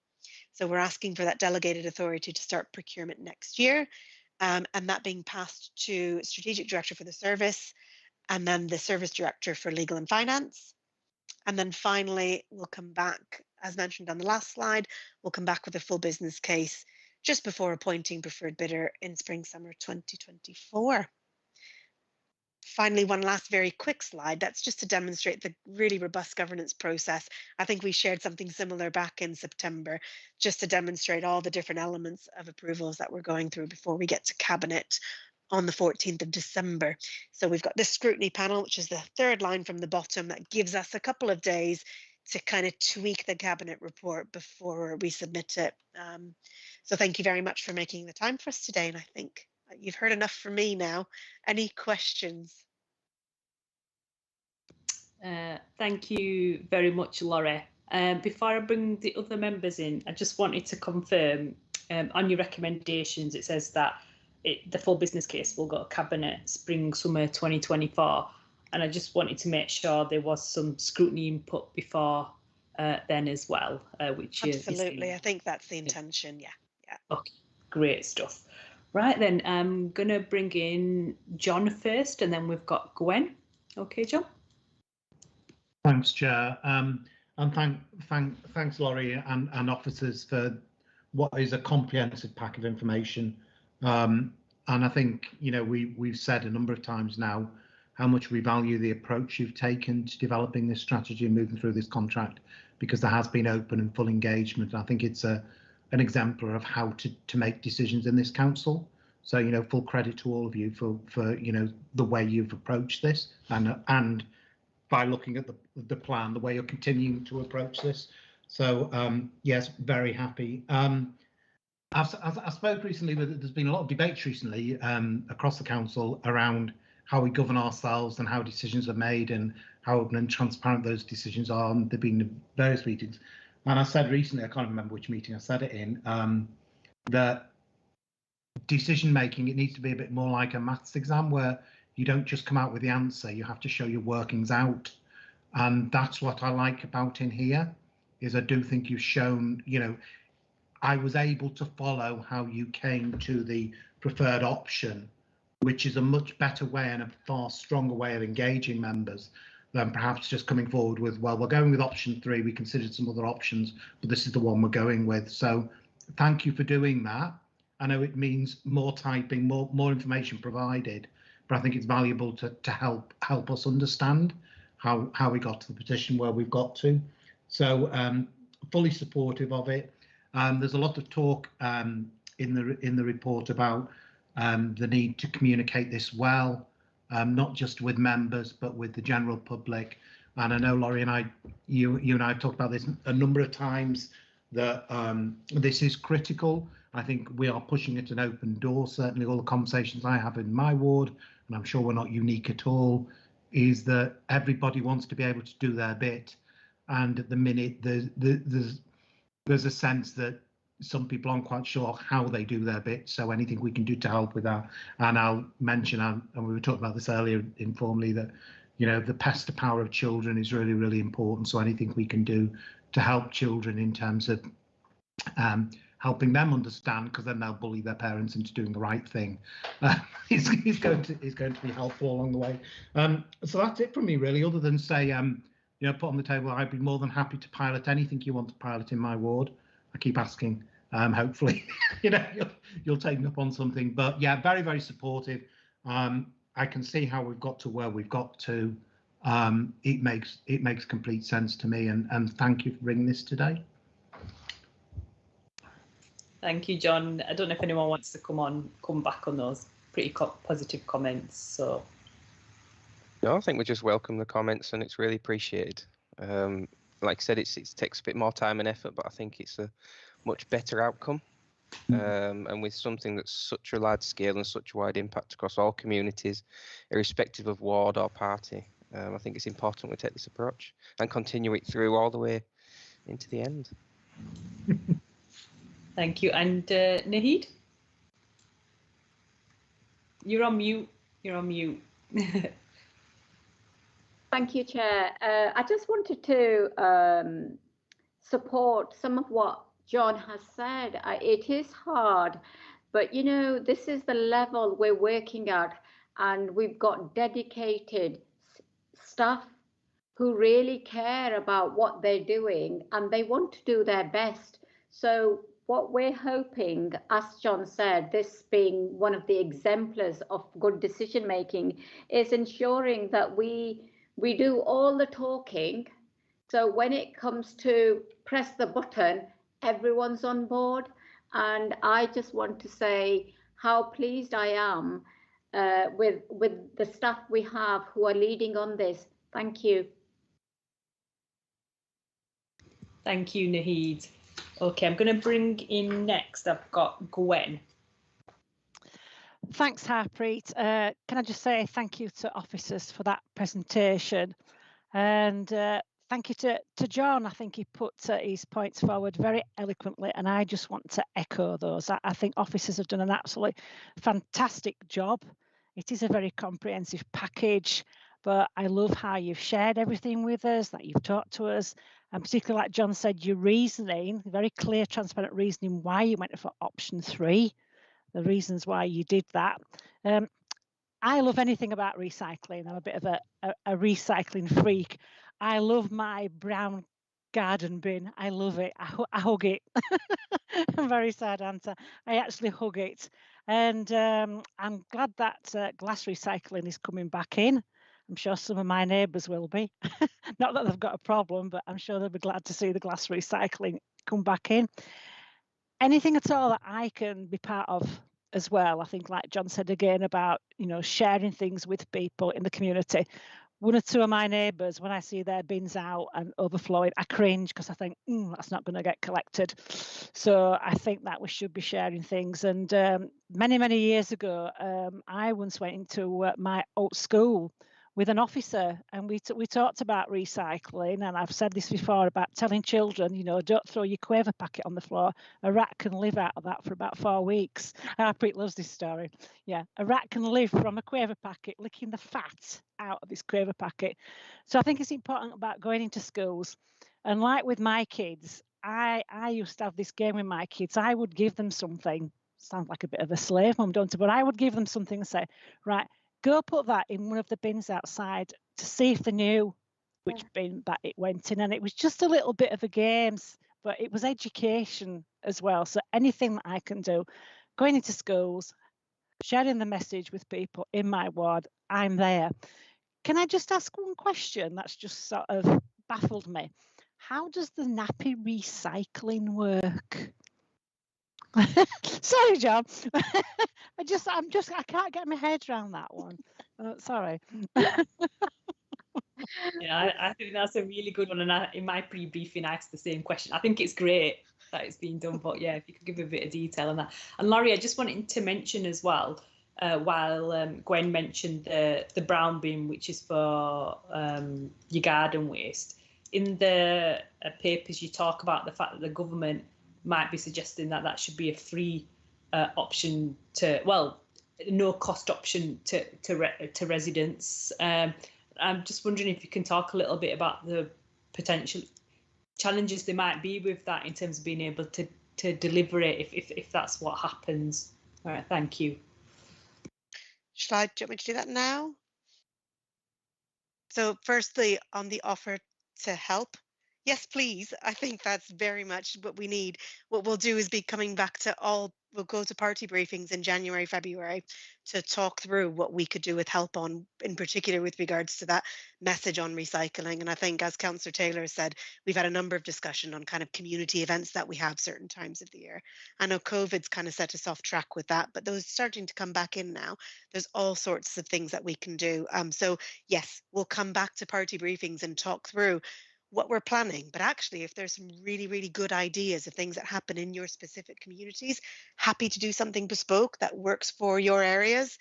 So we're asking for that delegated authority to start procurement next year, and that being passed to Strategic Director for the service, and then the Service Director for Legal and Finance. And then finally, we'll come back, as mentioned on the last slide, we'll come back with a full business case just before appointing preferred bidder in spring, summer 2024. Finally, one last very quick slide. That's just to demonstrate the really robust governance process. I think we shared something similar back in September, just to demonstrate all the different elements of approvals that we're going through before we get to Cabinet on the 14th of December. So we've got this scrutiny panel, which is the third line from the bottom, that gives us a couple of days to kind of tweak the Cabinet report before we submit it. So thank you very much for making the time for us today. And I think you've heard enough from me now. Any questions? Thank you very much, Laurie. Before I bring the other members in, I just wanted to confirm on your recommendations, it says that the full business case will go to Cabinet spring, summer 2024. And I just wanted to make sure there was some scrutiny input before then as well, which absolutely. I think that's the intention. Yeah. Okay, great stuff. Right then, I'm going to bring in John first, and then we've got Gwen. Okay, John. Thanks, Chair. And thanks, Laurie and officers for what is a comprehensive pack of information. And I think, you know, we've said a number of times now how much we value the approach you've taken to developing this strategy and moving through this contract, because there has been open and full engagement. I think it's an exemplar of how to make decisions in this council. So, you know, full credit to all of you for you know, the way you've approached this, and by looking at the plan, the way you're continuing to approach this. So yes, very happy. I spoke recently with, there's been a lot of debates recently across the council around how we govern ourselves and how decisions are made and how open and transparent those decisions are. And there've been various meetings. And I said recently, I can't remember which meeting I said it in, that decision making, it needs to be a bit more like a maths exam where you don't just come out with the answer, you have to show your workings out. And that's what I like about in here, is I do think you've shown, you know, I was able to follow how you came to the preferred option, which is a much better way and a far stronger way of engaging members than perhaps just coming forward with, well, we're going with option 3, we considered some other options, but this is the one we're going with. So thank you for doing that. I know it means more typing, more information provided, but I think it's valuable to help us understand how we got to the position where we've got to. So fully supportive of it. There's a lot of talk in the report about the need to communicate this well, not just with members, but with the general public. And I know Laurie and you and I have talked about this a number of times, that this is critical. I think we are pushing at an open door. Certainly all the conversations I have in my ward, and I'm sure we're not unique at all, is that everybody wants to be able to do their bit. And at the minute, there's a sense that some people aren't quite sure how they do their bit. So anything we can do to help with that. And I'll mention, and we were talking about this earlier informally, that, you know, the pest power of children is really, really important. So anything we can do to help children in terms of helping them understand, because then they'll bully their parents into doing the right thing, is going to be helpful along the way. So that's it from me, really, other than say, you know, put on the table, I'd be more than happy to pilot anything you want to pilot in my ward. I keep asking, hopefully, you know, you'll take me up on something. But yeah, very, very supportive. I can see how we've got to where we've got to. It makes complete sense to me, and thank you for bringing this today. Thank you, John. I don't know if anyone wants to come back on those pretty positive comments. So no, I think we just welcome the comments, and it's really appreciated. Like I said, it takes a bit more time and effort, but I think it's a much better outcome. And with something that's such a large scale and such a wide impact across all communities, irrespective of ward or party, I think it's important we take this approach and continue it through all the way into the end. Thank you. And Nahid? You're on mute. You're on mute. Thank you, Chair. I just wanted to support some of what John has said. It is hard, but you know, this is the level we're working at, and we've got dedicated staff who really care about what they're doing and they want to do their best. So what we're hoping, as John said, this being one of the exemplars of good decision making, is ensuring that we do all the talking. So when it comes to press the button, everyone's on board. And I just want to say how pleased I am with the staff we have who are leading on this. Thank you. Thank you, Nahid. Okay, I'm going to bring in next, I've got Gwen. Thanks, Harpreet. Can I just say thank you to officers for that presentation, and thank you to John. I think he put his points forward very eloquently, and I just want to echo those. I think officers have done an absolutely fantastic job. It is a very comprehensive package, but I love how you've shared everything with us, that you've talked to us, and particularly like John said, your reasoning, very clear, transparent reasoning why you went for option 3. the reasons why you did that. I love anything about recycling. I'm a bit of a recycling freak. I love my brown garden bin. I love it. I hug it. Very sad answer. I actually hug it. And I'm glad that glass recycling is coming back in. I'm sure some of my neighbours will be. Not that they've got a problem, but I'm sure they'll be glad to see the glass recycling come back in. Anything at all that I can be part of as well. I think, like John said again, about, sharing things with people in the community. One or two of my neighbours, when I see their bins out and overflowing, I cringe because I think that's not going to get collected. So I think that we should be sharing things. And many, many years ago, I once went into my old school with an officer, and we talked about recycling. And I've said this before about telling children, don't throw your quaver packet on the floor. A rat can live out of that for about 4 weeks. Pete loves this story. Yeah, a rat can live from a quaver packet, licking the fat out of this quaver packet. So I think it's important about going into schools. And like with my kids, I used to have this game with my kids. I would give them something. Sounds like a bit of a slave mum, don't it? But I would give them something and say, right, go put that in one of the bins outside to see if they knew which bin that it went in. And it was just a little bit of a game, but it was education as well. So anything that I can do, going into schools, sharing the message with people in my ward, I'm there. Can I just ask one question that's just sort of baffled me? How does the nappy recycling work? Sorry, John. I can't get my head around that one. Sorry. Yeah, I think that's a really good one. And in my pre-briefing, I asked the same question. I think it's great that it's being done, but yeah, if you could give a bit of detail on that. And Laurie, I just wanted to mention as well, while Gwen mentioned the brown bin, which is for your garden waste. In the papers, you talk about the fact that the government might be suggesting that should be a free option to, well, no cost option to residents. I'm just wondering if you can talk a little bit about the potential challenges there might be with that in terms of being able to deliver it if that's what happens. All right, thank you. Do you want me to do that now? So firstly, on the offer to help, yes, please. I think that's very much what we need. What we'll do is be coming back to we'll go to party briefings in January, February to talk through what we could do with help on, in particular with regards to that message on recycling. And I think, as Councillor Taylor said, we've had a number of discussion on kind of community events that we have certain times of the year. I know COVID's kind of set us off track with that, but those starting to come back in now. There's all sorts of things that we can do. So yes, we'll come back to party briefings and talk through what we're planning. But actually, if there's some really, really good ideas of things that happen in your specific communities, happy to do something bespoke that works for your areas.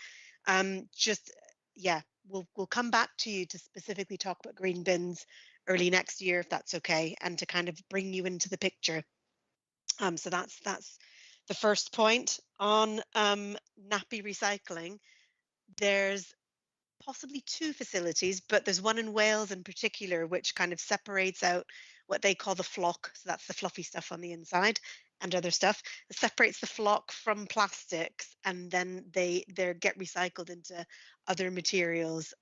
We'll come back to you to specifically talk about green bins early next year, if that's okay, and to kind of bring you into the picture. So that's the first point. On nappy recycling, there's possibly two facilities, but there's one in Wales in particular, which kind of separates out what they call the flock. So that's the fluffy stuff on the inside and other stuff. It separates the flock from plastics, and then they get recycled into other materials.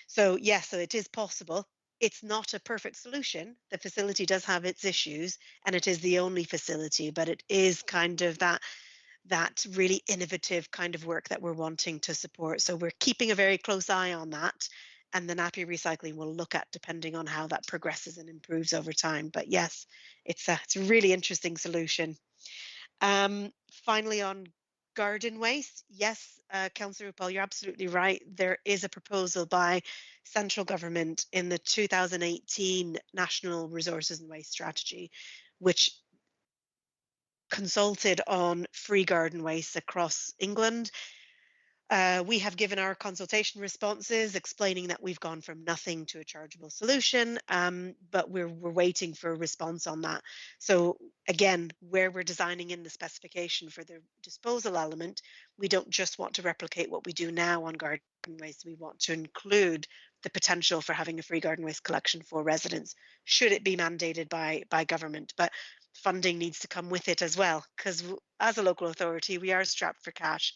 So it is possible. It's not a perfect solution. The facility does have its issues, and it is the only facility, but it is kind of that really innovative kind of work that we're wanting to support. So we're keeping a very close eye on that, and the nappy recycling we'll look at depending on how that progresses and improves over time. But yes, it's a really interesting solution. Finally, on garden waste, yes, Councillor Ruppel, you're absolutely right. There is a proposal by central government in the 2018 National Resources and Waste Strategy, which consulted on free garden waste across England. We have given our consultation responses explaining that we've gone from nothing to a chargeable solution, but we're waiting for a response on that. So again, where we're designing in the specification for the disposal element, we don't just want to replicate what we do now on garden waste. We want to include the potential for having a free garden waste collection for residents, should it be mandated by government. But funding needs to come with it as well, because as a local authority, we are strapped for cash.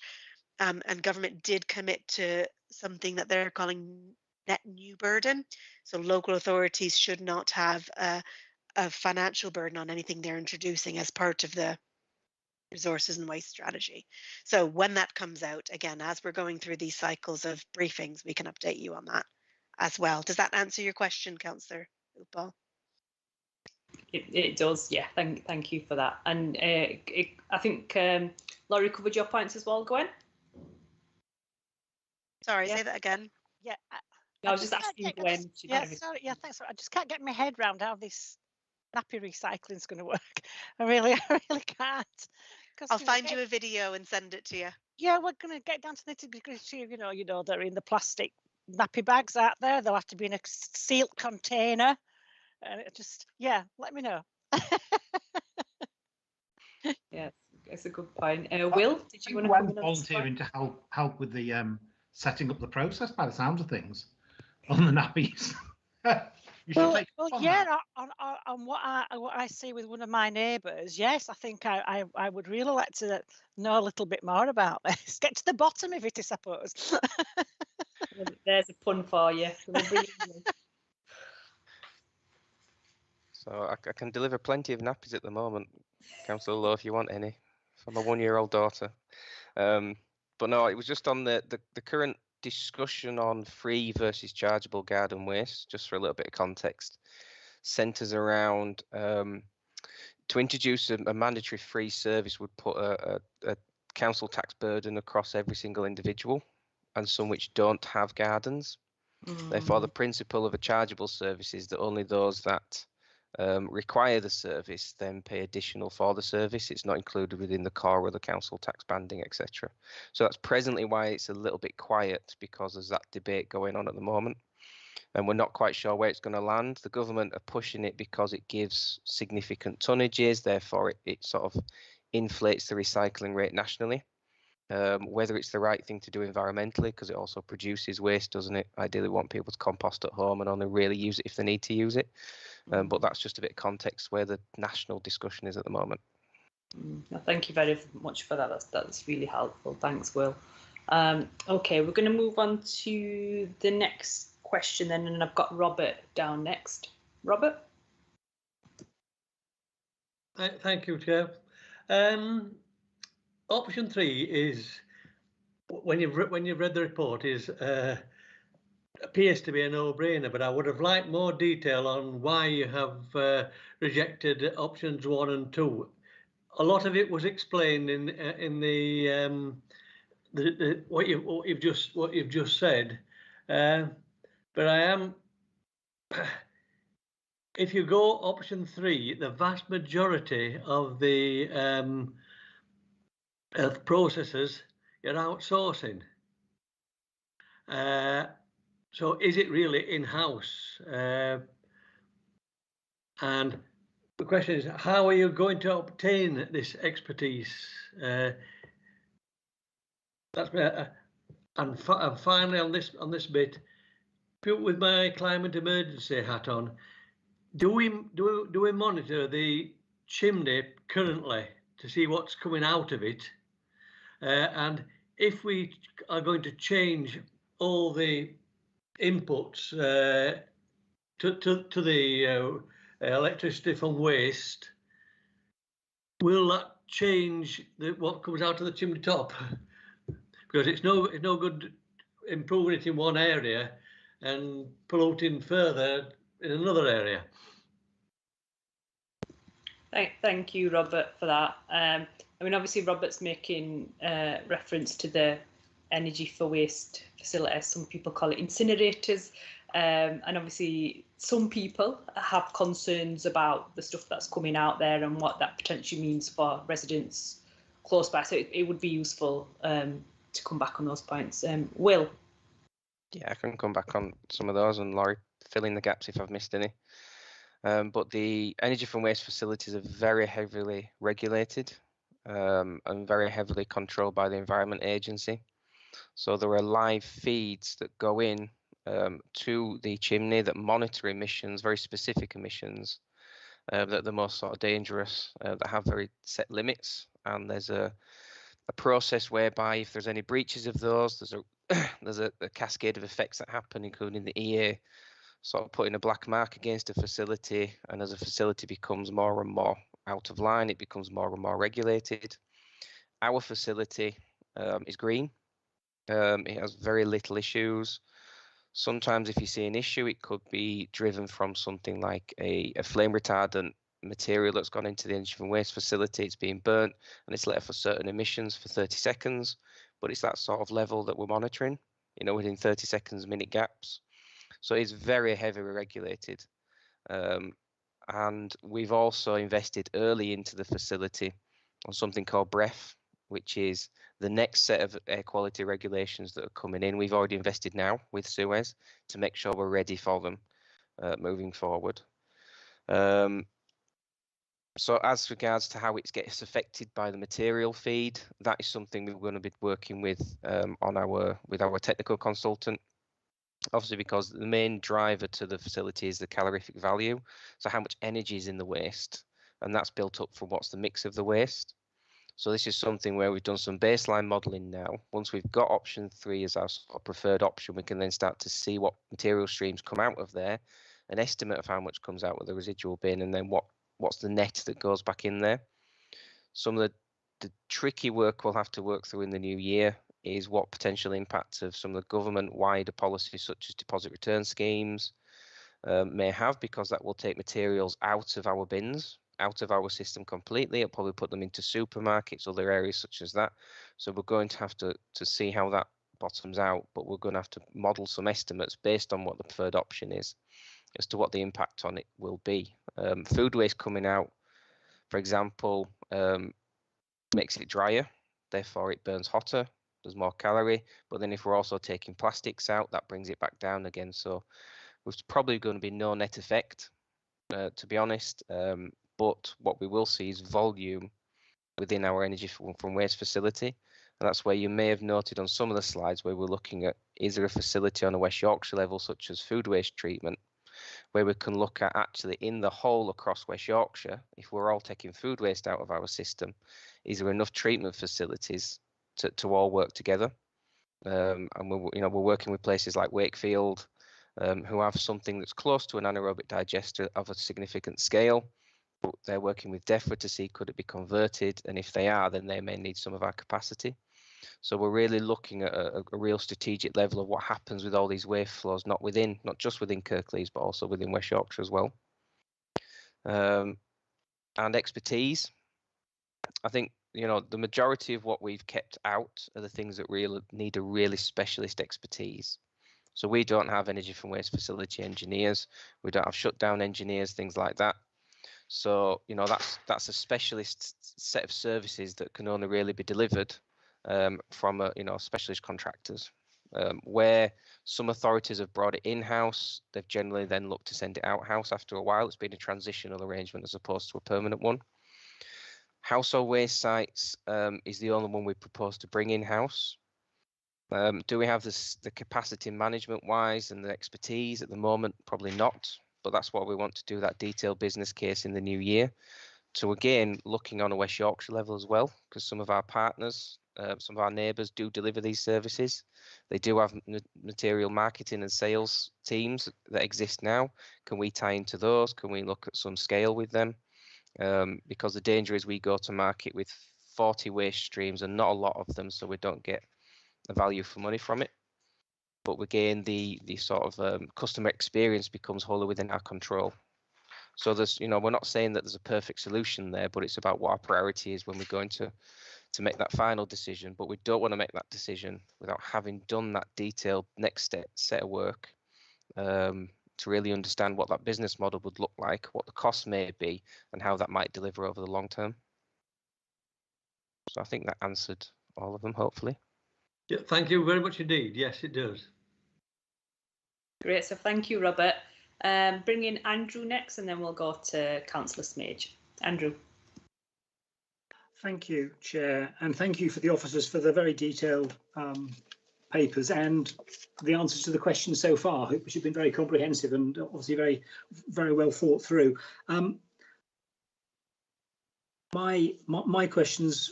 And government did commit to something that they're calling net new burden. So local authorities should not have a financial burden on anything they're introducing as part of the resources and waste strategy. So when that comes out, again, as we're going through these cycles of briefings, we can update you on that as well. Does that answer your question, Councillor Upal? It does, yeah. Thank you for that. And I think Laurie covered your points as well, Gwen. Sorry, Yeah. say that again. Yeah. I was just asking Gwen. Sorry, yeah, thanks. I just can't get my head around how this nappy recycling is going to work. I really can't. I'll find you a video and send it to you. Yeah, we're going to get down to the nitty-gritty. You know, they're in the plastic nappy bags out there. They'll have to be in a sealed container. And yeah, let me know. Yeah, it's a good point. Will, did you want to come in volunteering to help with the setting up the process? By the sounds of things, on the nappies. Well, yeah. On what I see with one of my neighbours, yes, I think I would really like to know a little bit more about this. Get to the bottom of it, I suppose. There's a pun for you. So I can deliver plenty of nappies at the moment, Councillor Lowe, if you want any, for my 1-year-old daughter. But no, it was just on the current discussion on free versus chargeable garden waste, just for a little bit of context, centres around to introduce a mandatory free service would put a council tax burden across every single individual, and some which don't have gardens. Therefore, the principle of a chargeable service is that only those that require the service then pay additional for the service. It's not included within the core of the council tax banding, etc. So that's presently why it's a little bit quiet, because there's that debate going on at the moment, and we're not quite sure where it's going to land. The government are pushing it because it gives significant tonnages, therefore it sort of inflates the recycling rate nationally. Whether it's the right thing to do environmentally, because it also produces waste, doesn't it? Ideally, we want people to compost at home and only really use it if they need to use it. But that's just a bit of context where the national discussion is at the moment. Thank you very much for that. That's really helpful. Thanks, Will. Okay, we're going to move on to the next question then, and I've got Robert down next. Robert? Thank you, Chair. Option 3 is, when you've read the report, is appears to be a no-brainer, but I would have liked more detail on why you have rejected options 1 and 2. A lot of it was explained in the what you've just said, but I am. If you go option 3, the vast majority of the processes you're outsourcing. So is it really in-house? And the question is, how are you going to obtain this expertise? That's and finally on this bit, with my climate emergency hat on, do we monitor the chimney currently to see what's coming out of it? And if we are going to change all the inputs to the electricity from waste, will that change what comes out of the chimney top? Because it's no good improving it in one area and polluting further in another area. Thank you, Robert, for that. I mean, obviously, Robert's making reference to the energy for waste facility. Some people call it incinerators. And obviously, some people have concerns about the stuff that's coming out there and what that potentially means for residents close by. So it would be useful to come back on those points. Will? Yeah, I can come back on some of those, and Laurie, fill in the gaps if I've missed any. But the energy from waste facilities are very heavily regulated and very heavily controlled by the Environment Agency. So there are live feeds that go in to the chimney that monitor emissions, very specific emissions, that are the most sort of dangerous, that have very set limits, and there's a process whereby if there's any breaches of those, there's a cascade of effects that happen, including the EA sort of putting a black mark against a facility, and as a facility becomes more and more out of line, it becomes more and more regulated. Our facility is green. It has very little issues. Sometimes if you see an issue, it could be driven from something like a flame retardant material that's gone into the energy from waste facility. It's being burnt and it's left for certain emissions for 30 seconds, but it's that sort of level that we're monitoring, within 30 seconds, minute gaps. So it's very heavily regulated. And we've also invested early into the facility on something called BREF, which is the next set of air quality regulations that are coming in. We've already invested now with Suez to make sure we're ready for them moving forward. So as regards to how it gets affected by the material feed, that is something we're going to be working with with our technical consultant. Obviously, because the main driver to the facility is the calorific value, so how much energy is in the waste, and that's built up from what's the mix of the waste. So this is something where we've done some baseline modelling now. Once we've got option 3 as our sort of preferred option, we can then start to see what material streams come out of there, an estimate of how much comes out of the residual bin, and then what's the net that goes back in there. Some of the tricky work we'll have to work through in the new year is what potential impacts of some of the government-wider policies such as deposit return schemes may have, because that will take materials out of our bins, out of our system completely. It'll probably put them into supermarkets, other areas such as that. So we're going to have to see how that bottoms out, but we're going to have to model some estimates based on what the preferred option is as to what the impact on it will be. Food waste coming out, for example, makes it drier, therefore it burns hotter, there's more calorie, but then if we're also taking plastics out, that brings it back down again. So there's probably going to be no net effect, to be honest, but what we will see is volume within our energy from waste facility, and that's where you may have noted on some of the slides where we're looking at, is there a facility on a West Yorkshire level such as food waste treatment, where we can look at actually in the whole across West Yorkshire, if we're all taking food waste out of our system, is there enough treatment facilities to all work together? And we're working with places like Wakefield, who have something that's close to an anaerobic digester of a significant scale. But they're working with DEFRA to see could it be converted, and if they are, then they may need some of our capacity. So we're really looking at a real strategic level of what happens with all these waste flows, not just within Kirklees, but also within West Yorkshire as well. And expertise. I think, the majority of what we've kept out are the things that really need a really specialist expertise. So we don't have energy from waste facility engineers. We don't have shutdown engineers, things like that. So, that's a specialist set of services that can only really be delivered from specialist contractors. Where some authorities have brought it in-house, they've generally then looked to send it out-house after a while. It's been a transitional arrangement as opposed to a permanent one. Household waste sites is the only one we propose to bring in-house. Do we have the capacity management-wise and the expertise at the moment? Probably not, but that's what we want to do, that detailed business case in the new year. So again, looking on a West Yorkshire level as well, because some of our partners, some of our neighbours do deliver these services. They do have material marketing and sales teams that exist now. Can we tie into those? Can we look at some scale with them? Because the danger is we go to market with 40 waste streams and not a lot of them, so we don't get the value for money from it. But again, the sort of customer experience becomes wholly within our control. So there's, we're not saying that there's a perfect solution there, but it's about what our priority is when we're going to make that final decision. But we don't want to make that decision without having done that detailed next set of work to really understand what that business model would look like, what the cost may be, and how that might deliver over the long term. So I think that answered all of them, hopefully. Yeah, thank you very much indeed. Yes, it does. Great, so thank you, Robert. Bring in Andrew next, and then we'll go to Councillor Smage. Andrew. Thank you, Chair, and thank you for the officers for the very detailed papers and the answers to the questions so far, which have been very comprehensive and obviously very, very well thought through. my questions,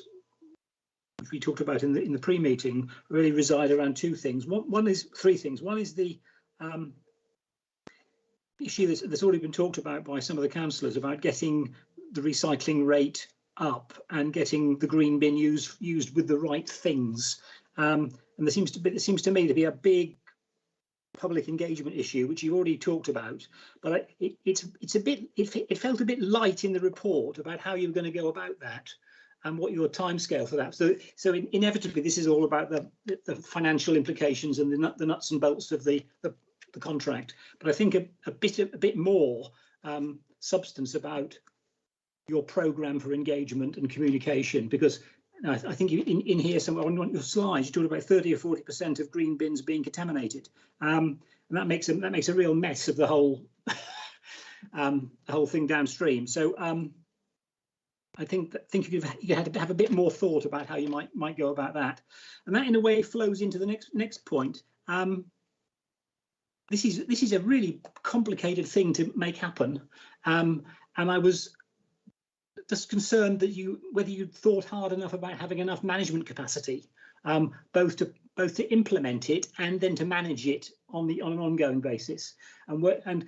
which we talked about in the pre-meeting, really reside around two things. One is three things. One is the issue that's already been talked about by some of the councillors about getting the recycling rate up and getting the green bin used with the right things. And there seems to me to be a big public engagement issue, which you've already talked about, but it felt a bit light in the report about how you were going to go about that and what your timescale for that. So inevitably, this is all about the financial implications and the nuts and bolts of the contract. But I think a bit more substance about your programme for engagement and communication, because I think in here somewhere on your slides you talked about 30 or 40% of green bins being contaminated, and that makes a real mess of the whole the whole thing downstream. So I think you had to have a bit more thought about how you might go about that, and that in a way flows into the next point. This is a really complicated thing to make happen, and I was just concerned that whether you'd thought hard enough about having enough management capacity, both to implement it and then to manage it on an ongoing basis. And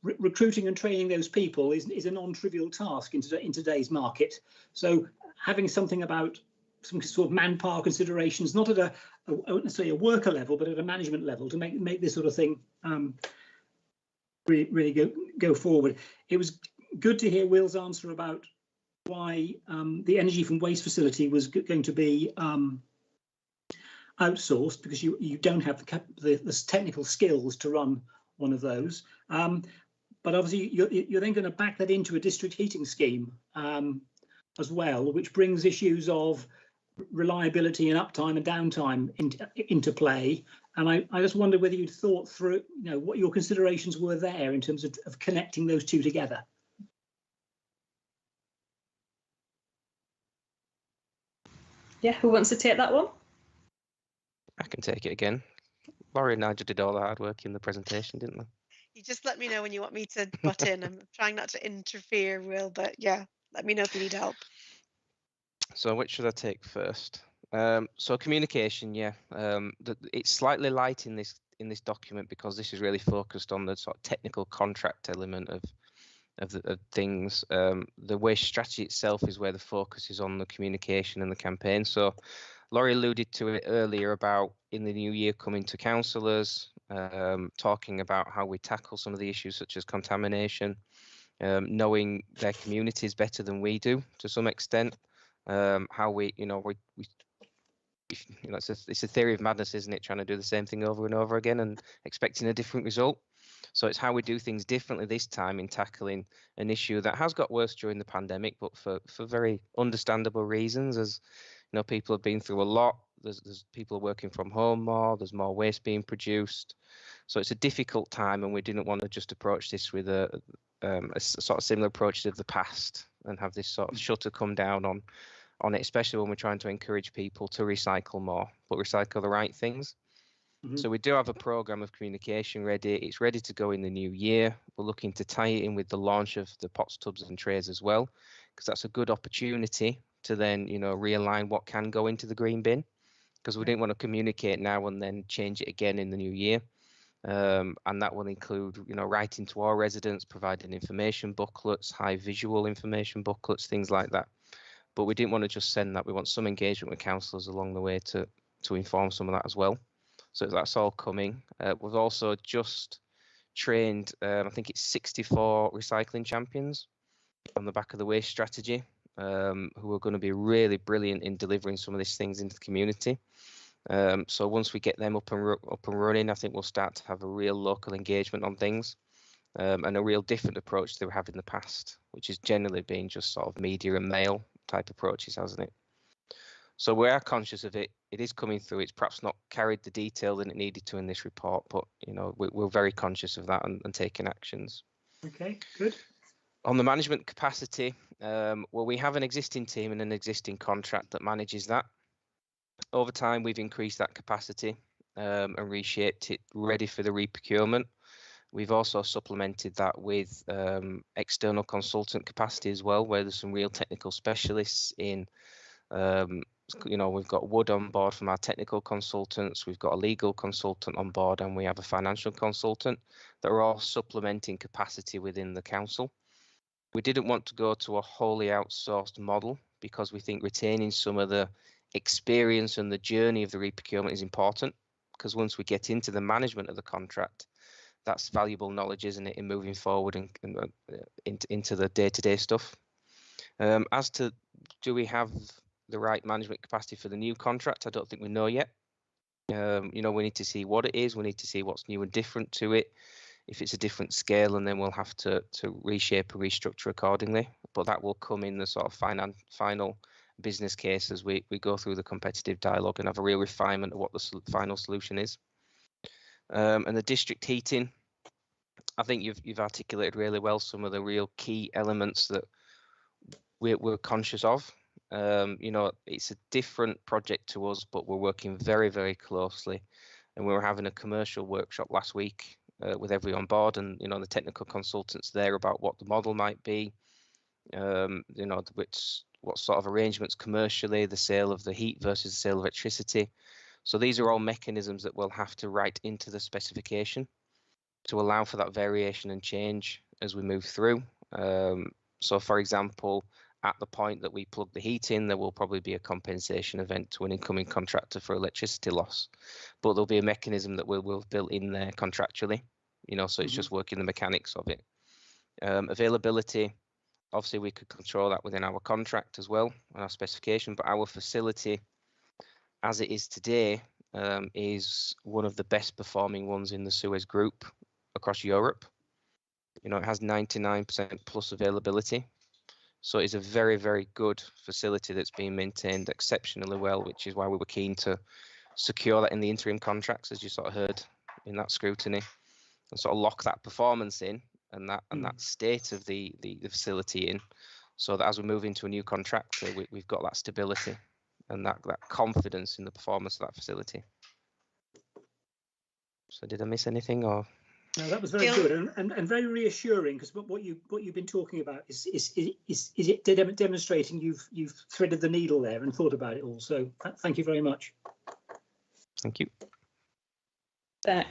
recruiting and training those people is a non-trivial task in today's market. So having something about some sort of manpower considerations, not at I wouldn't necessarily a worker level, but at a management level, to make this sort of thing really go forward. It was good to hear Will's answer about why the energy from waste facility was going to be outsourced, because you don't have the technical skills to run one of those. But obviously you're then going to back that into a district heating scheme as well, which brings issues of reliability and uptime and downtime into play. And I just wonder whether you'd thought through, what your considerations were there in terms of connecting those two together. Yeah, who wants to take that one? I can take it again. Laurie and Nigel did all the hard work in the presentation, didn't they? You just let me know when you want me to butt in. I'm trying not to interfere, Will, but yeah, let me know if you need help. So which should I take first? So communication, yeah. It's slightly light in this document because this is really focused on the sort of technical contract element of things. The waste strategy itself is where the focus is on the communication and the campaign. So Laurie alluded to it earlier about in the new year coming to councillors, talking about how we tackle some of the issues such as contamination, knowing their communities better than we do to some extent, how it's a theory of madness, isn't it? Trying to do the same thing over and over again and expecting a different result. So it's how we do things differently this time in tackling an issue that has got worse during the pandemic, but for very understandable reasons. As people have been through a lot. There's people working from home more. There's more waste being produced. So it's a difficult time, and we didn't want to just approach this with a sort of similar approach to the past and have this sort of shutter come down on it, especially when we're trying to encourage people to recycle more, but recycle the right things. Mm-hmm. So we do have a programme of communication ready. It's ready to go in the new year. We're looking to tie it in with the launch of the pots, tubs and trays as well, because that's a good opportunity to then, realign what can go into the green bin, because we didn't want to communicate now and then change it again in the new year. And that will include, writing to our residents, providing information booklets, high visual information booklets, things like that. But we didn't want to just send that. We want some engagement with councillors along the way to inform some of that as well. So that's all coming. We've also just trained, I think it's 64 recycling champions on the back of the waste strategy, who are going to be really brilliant in delivering some of these things into the community. So once we get them up and running, I think we'll start to have a real local engagement on things, and a real different approach they have in the past, which has generally been just sort of media and mail type approaches, hasn't it? So we are conscious of it. It is coming through. It's perhaps not carried the detail that it needed to in this report, but we're very conscious of that and taking actions. Okay, good. On the management capacity, we have an existing team and an existing contract that manages that. Over time, we've increased that capacity and reshaped it, ready for the reprocurement. We've also supplemented that with external consultant capacity as well, where there's some real technical specialists in, we've got Wood on board from our technical consultants, we've got a legal consultant on board, and we have a financial consultant that are all supplementing capacity within the council. We didn't want to go to a wholly outsourced model because we think retaining some of the experience and the journey of the re-procurement is important, because once we get into the management of the contract, that's valuable knowledge, isn't it, in moving forward and into the day-to-day stuff. As to do we have the right management capacity for the new contract, I don't think we know yet. We need to see what it is, we need to see what's new and different to it, if it's a different scale, and then we'll have to reshape and restructure accordingly. But that will come in the sort of final business case as we go through the competitive dialogue and have a real refinement of what the final solution is. And the district heating, I think you've articulated really well some of the real key elements that we're conscious of. It's a different project to us, but we're working very, very closely. And we were having a commercial workshop last week with everyone on board, and the technical consultants there about what the model might be. What sort of arrangements commercially, the sale of the heat versus the sale of electricity. So these are all mechanisms that we'll have to write into the specification to allow for that variation and change as we move through. So for example, at the point that we plug the heat in, there will probably be a compensation event to an incoming contractor for electricity loss, but there'll be a mechanism that we'll build in there contractually, so it's just working the mechanics of it. Availability, obviously we could control that within our contract as well and our specification, but our facility as it is today is one of the best performing ones in the Suez group across Europe. It has 99% plus availability. So it's a very, very good facility that's being maintained exceptionally well, which is why we were keen to secure that in the interim contracts, as you sort of heard in that scrutiny, and sort of lock that performance in and that state of the facility in, so that as we move into a new contract, we've got that stability and that confidence in the performance of that facility. So did I miss anything, or? No, that was very good and very reassuring, because what you've been talking about is it demonstrating you've threaded the needle there and thought about it all. So thank you very much. Thank you.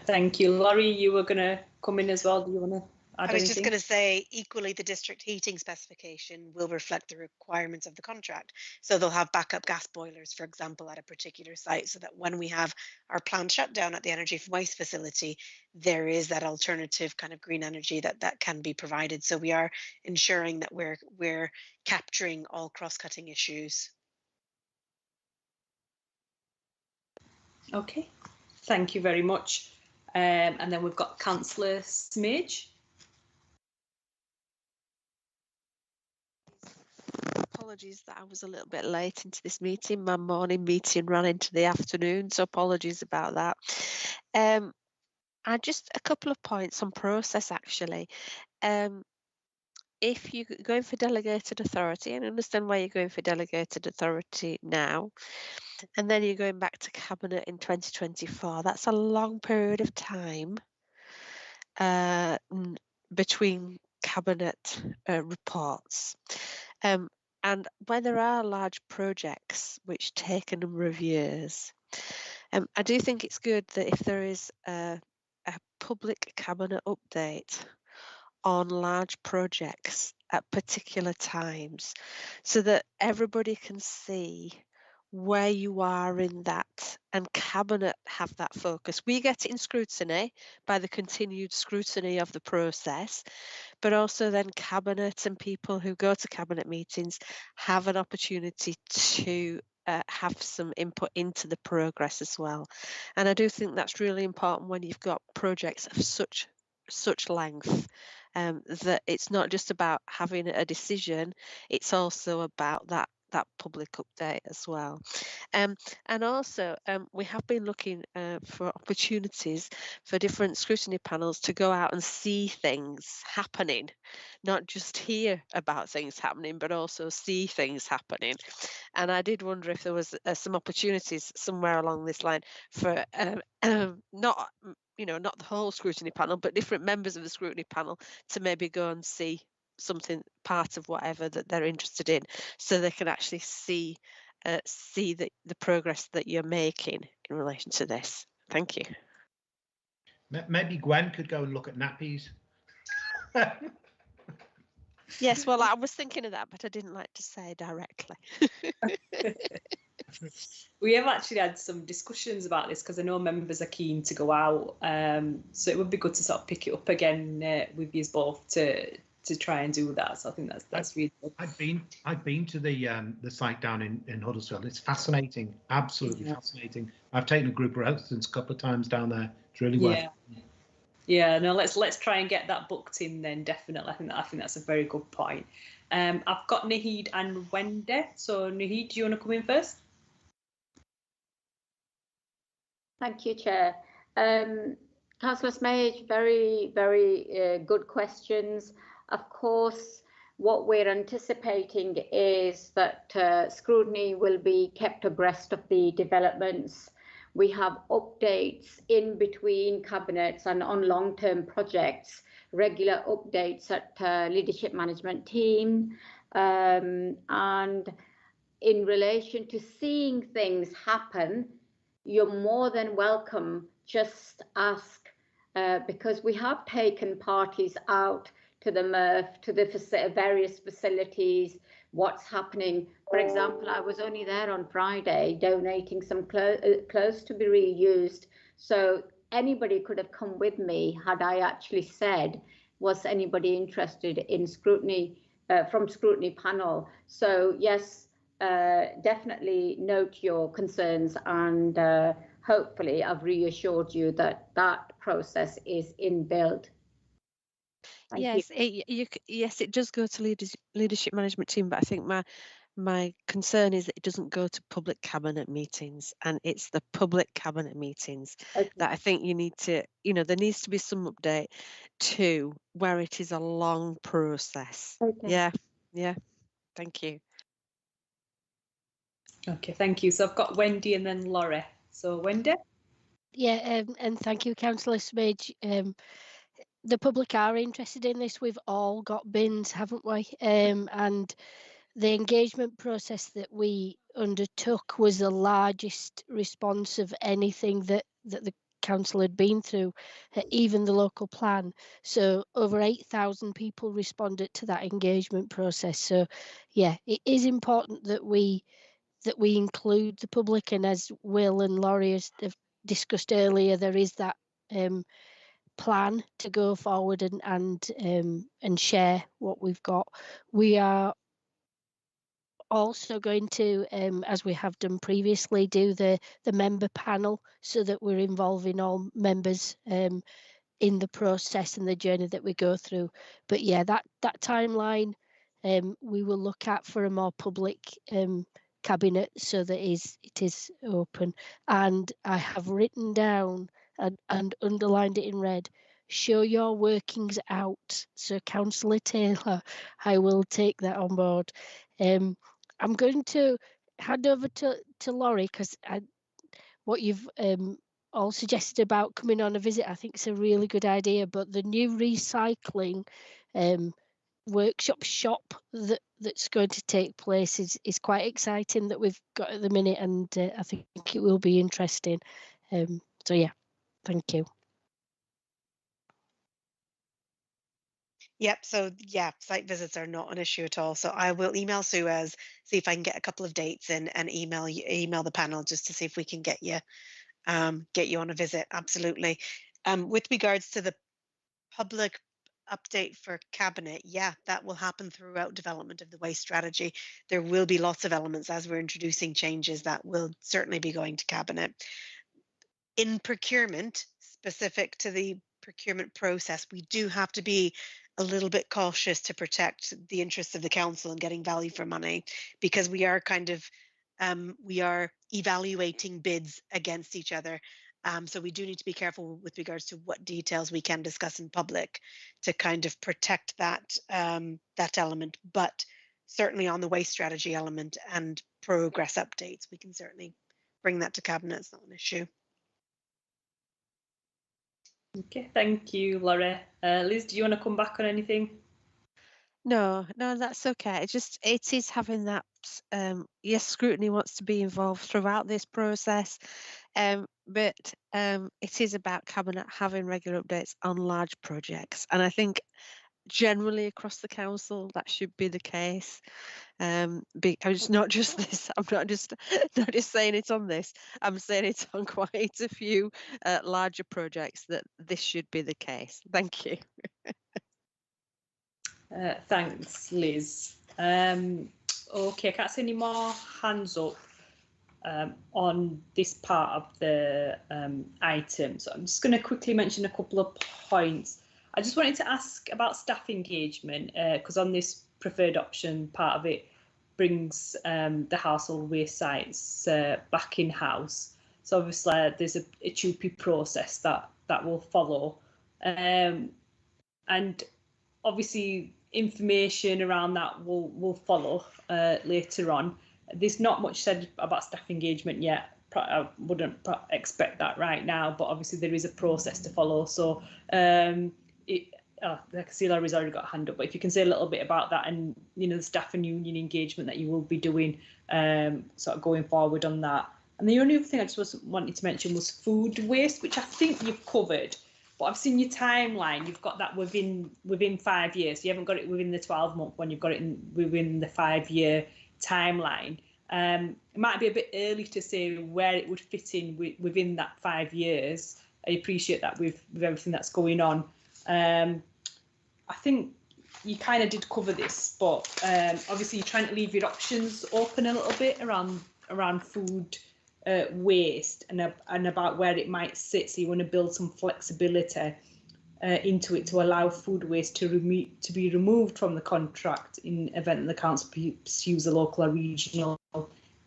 Thank you, Laurie. You were going to come in as well. Do you want to add anything? Just going to say, equally, the district heating specification will reflect the requirements of the contract. So they'll have backup gas boilers, for example, at a particular site, so that when we have our planned shutdown at the energy from waste facility, there is that alternative kind of green energy that can be provided. So we are ensuring that we're capturing all cross-cutting issues. Okay, thank you very much. And then we've got Councillor Smage. Apologies that I was a little bit late into this meeting. My morning meeting ran into the afternoon, so apologies about that. Just a couple of points on process, actually. If you're going for delegated authority, and I understand why you're going for delegated authority now, and then you're going back to Cabinet in 2024, that's a long period of time between Cabinet reports. And when there are large projects which take a number of years, I do think it's good that if there is a public Cabinet update on large projects at particular times, so that everybody can see where you are in that, and Cabinet have that focus. We get it in scrutiny by the continued scrutiny of the process, but also then Cabinet and people who go to Cabinet meetings have an opportunity to have some input into the progress as well. And I do think that's really important when you've got projects of such length, that it's not just about having a decision, it's also about that that public update as well. And also, we have been looking for opportunities for different scrutiny panels to go out and see things happening, not just hear about things happening, but also see things happening. And I did wonder if there was some opportunities somewhere along this line for not not the whole scrutiny panel, but different members of the scrutiny panel to maybe go and see something, part of whatever that they're interested in, so they can actually see the progress that you're making in relation to this. Thank you. Maybe Gwen could go and look at nappies. Yes, well, I was thinking of that, but I didn't like to say directly. We have actually had some discussions about this because I know members are keen to go out. So it would be good to sort of pick it up again with you both to try and do that. So I think that's really good. I've been to the site down in Huddersfield. It's fascinating, absolutely fascinating. I've taken a group of residents a couple of times down there. It's really worth it. Yeah, no, let's try and get that booked in then, definitely. I think that's a very good point. I've got Nahid and Wendy. So Nahid, do you want to come in first? Thank you, Chair. Councillor Smage, very, very good questions. Of course, what we're anticipating is that Scrutiny will be kept abreast of the developments. We have updates in between cabinets and on long-term projects, regular updates at leadership management team. And in relation to seeing things happen, you're more than welcome. Just ask, because we have taken parties out to the MRF, to the various facilities, what's happening. For example, I was only there on Friday donating some clothes to be reused. So anybody could have come with me had I actually said, was anybody interested in scrutiny, from scrutiny panel. So yes, definitely note your concerns, and hopefully I've reassured you that that process is inbuilt. Yes, yes, it does go to leadership management team, but I think my concern is that it doesn't go to public cabinet meetings, and it's the public cabinet meetings that I think you need to, there needs to be some update to where it is a long process. Yeah, thank you. Okay, thank you. So I've got Wendy and then Laurie. So Wendy? Yeah, and thank you, Councillor Smage. The public are interested in this. We've all got bins, haven't we? And the engagement process that we undertook was the largest response of anything that the council had been through, even the local plan. So over 8,000 people responded to that engagement process. So yeah, it is important that we include the public, and as Will and Laurie have discussed earlier, there is that plan to go forward and share what we've got. We are also going to, as we have done previously, do the member panel so that we're involving all members in the process and the journey that we go through. But yeah, that timeline we will look at for a more public cabinet so that it is open. And I have written down and underlined it in red, show your workings out. So Councillor Taylor, I will take that on board. I'm going to hand over to Laurie, because what you've all suggested about coming on a visit, I think it's a really good idea. But the new recycling workshop shop that's going to take place is quite exciting that we've got at the minute, and I think it will be interesting. So yeah, thank you. Yep. So yeah, site visits are not an issue at all. So I will email Suez, see if I can get a couple of dates in, and email the panel just to see if we can get you on a visit. Absolutely. With regards to the public update for cabinet, yeah, that will happen throughout development of the waste strategy. There will be lots of elements as we're introducing changes that will certainly be going to cabinet. In procurement, specific to the procurement process, we do have to be a little bit cautious to protect the interests of the council and getting value for money, because we are kind of we are evaluating bids against each other. So we do need to be careful with regards to what details we can discuss in public to kind of protect that that element. But certainly on the waste strategy element and progress updates, we can certainly bring that to cabinet. It's not an issue. Okay, thank you, Laura. Liz, do you want to come back on anything? No, that's okay. It is having that. Yes, Scrutiny wants to be involved throughout this process, but it is about cabinet having regular updates on large projects, and I think generally across the council that should be the case. It's not just this. I'm not just saying it on this. I'm saying it on quite a few larger projects that this should be the case. Thank you. Thanks, Liz. Okay, I can't see any more hands up on this part of the item. So I'm just going to quickly mention a couple of points. I just wanted to ask about staff engagement, because on this preferred option, part of it brings the household waste sites back in-house. So obviously there's a TUPE process that will follow. And obviously information around that will follow later on. There's not much said about staff engagement yet. I wouldn't expect that right now, but obviously there is a process to follow. So I can see Laura's already got a hand up, but if you can say a little bit about that and, you know, the staff and union engagement that you will be doing sort of going forward on that. And the only other thing I just wanted to mention was food waste, which I think you've covered. But I've seen your timeline. You've got that within 5 years. You haven't got it within the 12-month one. You've got it within the 5-year timeline. It might be a bit early to say where it would fit in within that 5 years. I appreciate that with everything that's going on. I think you kind of did cover this, but obviously you're trying to leave your options open a little bit around food waste and about where it might sit. So you want to build some flexibility into it to allow food waste to be removed from the contract in event that the council pursues a local or regional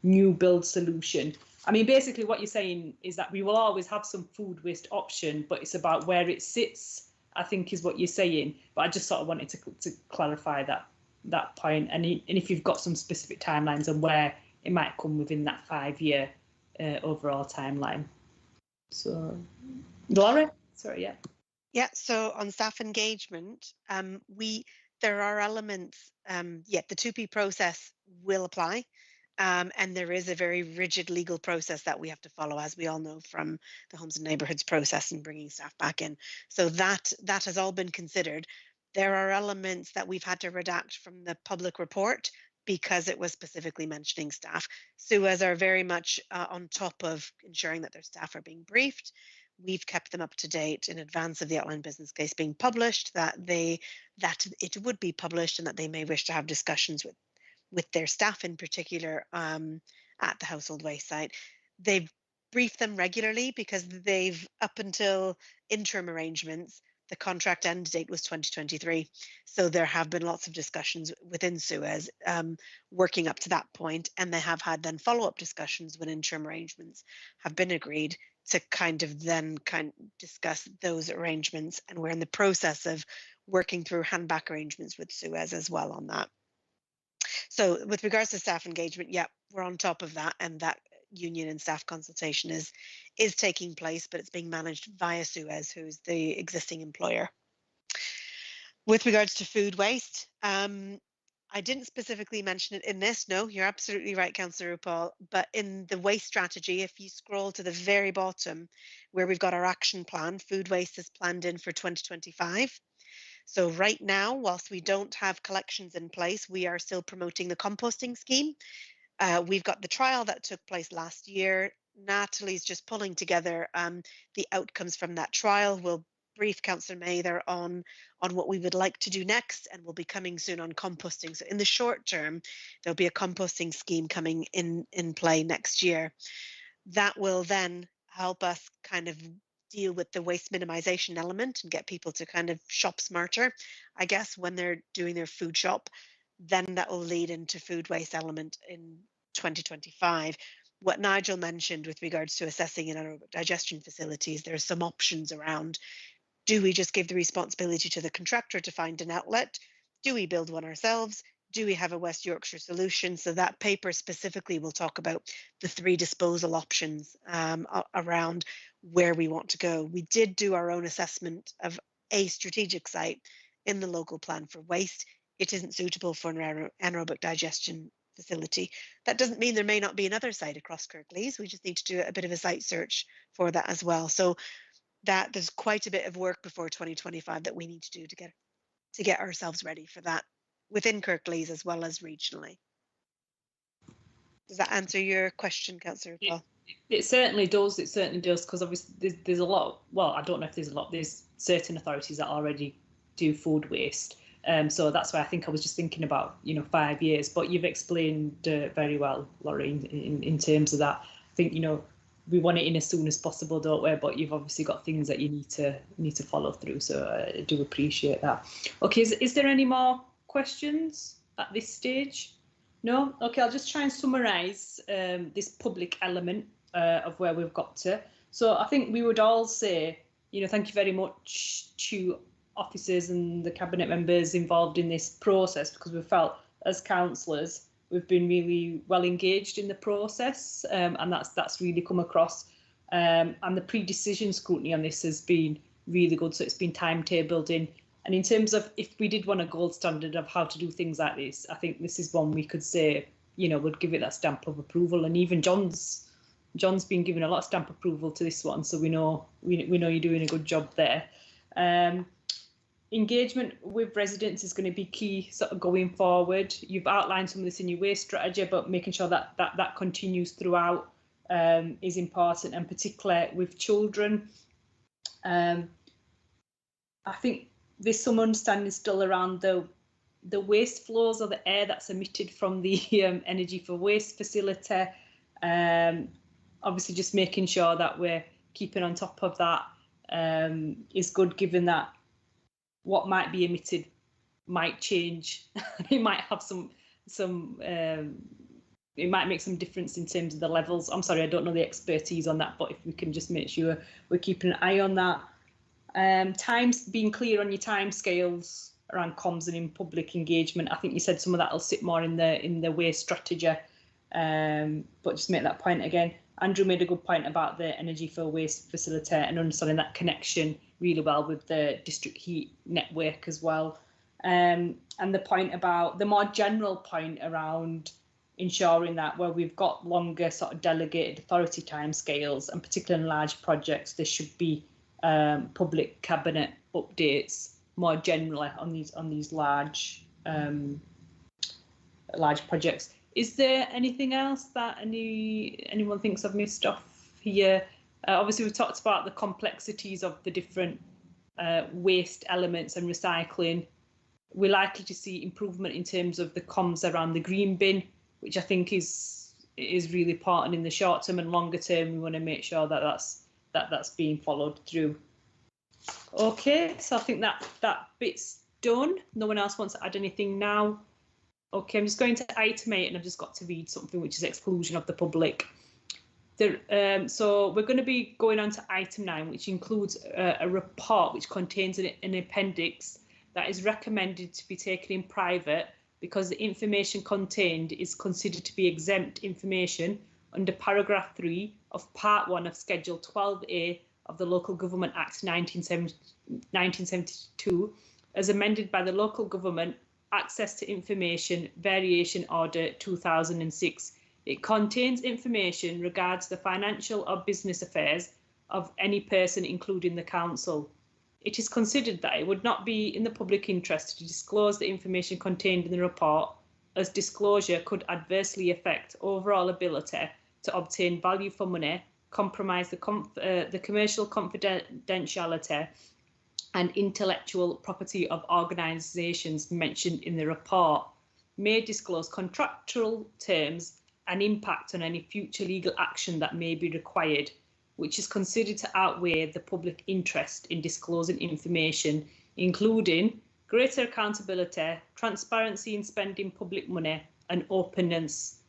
new build solution. I mean, basically what you're saying is that we will always have some food waste option, but it's about where it sits, I think is what you're saying. But I just sort of wanted to clarify that point. And if you've got some specific timelines on where it might come within that 5-year overall timeline. So, Laura, sorry, yeah. Yeah, so on staff engagement, there are elements, the TUPE process will apply, and there is a very rigid legal process that we have to follow, as we all know from the Homes and Neighbourhoods process and bringing staff back in. So that has all been considered. There are elements that we've had to redact from the public report because it was specifically mentioning staff. SUAs are very much on top of ensuring that their staff are being briefed. We've kept them up to date in advance of the outline business case being published, that it would be published and that they may wish to have discussions with their staff in particular at the household waste site. They've briefed them regularly because they've, up until interim arrangements, the contract end date was 2023. So there have been lots of discussions within SUAS working up to that point, and they have had then follow-up discussions when interim arrangements have been agreed to kind of discuss those arrangements. And we're in the process of working through handback arrangements with SUAS as well on that. So with regards to staff engagement, yeah, we're on top of that, and that union and staff consultation is taking place, but it's being managed via SUAS, who's the existing employer. With regards to food waste, I didn't specifically mention it in this. No, you're absolutely right, Councillor RuPaul. But in the waste strategy, if you scroll to the very bottom where we've got our action plan, food waste is planned in for 2025. So right now, whilst we don't have collections in place, we are still promoting the composting scheme. We've got the trial that took place last year. Natalie's just pulling together the outcomes from that trial. We'll brief Councillor Mather on what we would like to do next, and we'll be coming soon on composting. So in the short term, there'll be a composting scheme coming in play next year. That will then help us kind of deal with the waste minimization element and get people to kind of shop smarter, I guess, when they're doing their food shop, then that will lead into food waste element in 2025. What Nigel mentioned with regards to assessing anaerobic digestion facilities, there are some options around. Do we just give the responsibility to the contractor to find an outlet? Do we build one ourselves? Do we have a West Yorkshire solution? So that paper specifically will talk about the 3 disposal options around where we want to go. We did do our own assessment of a strategic site in the local plan for waste. It isn't suitable for an anaerobic digestion facility. That doesn't mean there may not be another site across Kirklees. We just need to do a bit of a site search for that as well. So that there's quite a bit of work before 2025 that we need to do to get ourselves ready for that within Kirklees as well as regionally. Does that answer your question, Councillor Paul? It certainly does. It certainly does, because obviously there's a lot. Well, I don't know if there's a lot. There's certain authorities that already do food waste. So that's why I think I was just thinking about 5 years. But you've explained very well, Laurie, in terms of that. I think we want it in as soon as possible, don't we? But you've obviously got things that you need to follow through. So I do appreciate that. Okay, is there any more questions at this stage? No? Okay, I'll just try and summarise this public element of where we've got to. So I think we would all say, thank you very much to officers and the cabinet members involved in this process, because we felt as councillors we've been really well engaged in the process, and that's really come across. And the pre-decision scrutiny on this has been really good, so it's been timetabled in. And in terms of if we did want a gold standard of how to do things like this, I think this is one we could say, would give it that stamp of approval. And even John's been given a lot of stamp approval to this one, so we know you're doing a good job there. Engagement with residents is going to be key sort of going forward. You've outlined some of this in your waste strategy, but making sure that continues throughout is important, and particularly with children. I think there's some understanding still around the waste flows or the air that's emitted from the energy for waste facility. Obviously, just making sure that we're keeping on top of that is good, given that what might be emitted might change. It might have it might make some difference in terms of the levels. I'm sorry, I don't know the expertise on that, but if we can just make sure we're keeping an eye on that. Being clear on your timescales around comms and in public engagement. I think you said some of that will sit more in the waste strategy, but just make that point again. Andrew made a good point about the energy for waste facility and understanding that connection really well with the district heat network as well. And the point about the more general point around ensuring that where we've got longer sort of delegated authority timescales, and particularly in large projects, there should be public cabinet updates more generally on these large projects. Is there anything else that anyone thinks I've missed off here? Obviously, we've talked about the complexities of the different waste elements and recycling. We're likely to see improvement in terms of the comms around the green bin, which I think is really important in the short term, and longer term we want to make sure that that's being followed through. Okay, so I think that bit's done. No one else wants to add anything now. Okay, I'm just going to item 8, and I've just got to read something, which is exclusion of the public. So we're going to be going on to item 9, which includes a report which contains an appendix that is recommended to be taken in private because the information contained is considered to be exempt information under paragraph 3 of part 1 of schedule 12A of the Local Government Act 1972, as amended by the Local Government Access to Information Variation Order 2006. It contains information regards the financial or business affairs of any person, including the council. It is considered that it would not be in the public interest to disclose the information contained in the report, as disclosure could adversely affect overall ability to obtain value for money, compromise the commercial confidentiality and intellectual property of organisations mentioned in the report, may disclose contractual terms and impact on any future legal action that may be required. which is considered to outweigh the public interest in disclosing information, including greater accountability, transparency in spending public money, and openness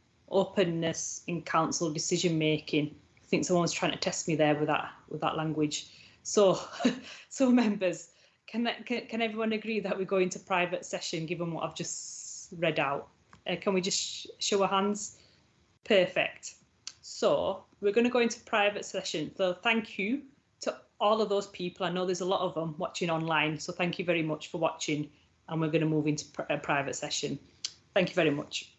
in council decision making. I think someone's trying to test me there with that language. So, so members, can everyone agree that we go into private session given what I've just read out? Can we just show our hands? Perfect. So we're going to go into private session. So thank you to all of those people. I know there's a lot of them watching online, so thank you very much for watching, and we're going to move into a private session. Thank you very much.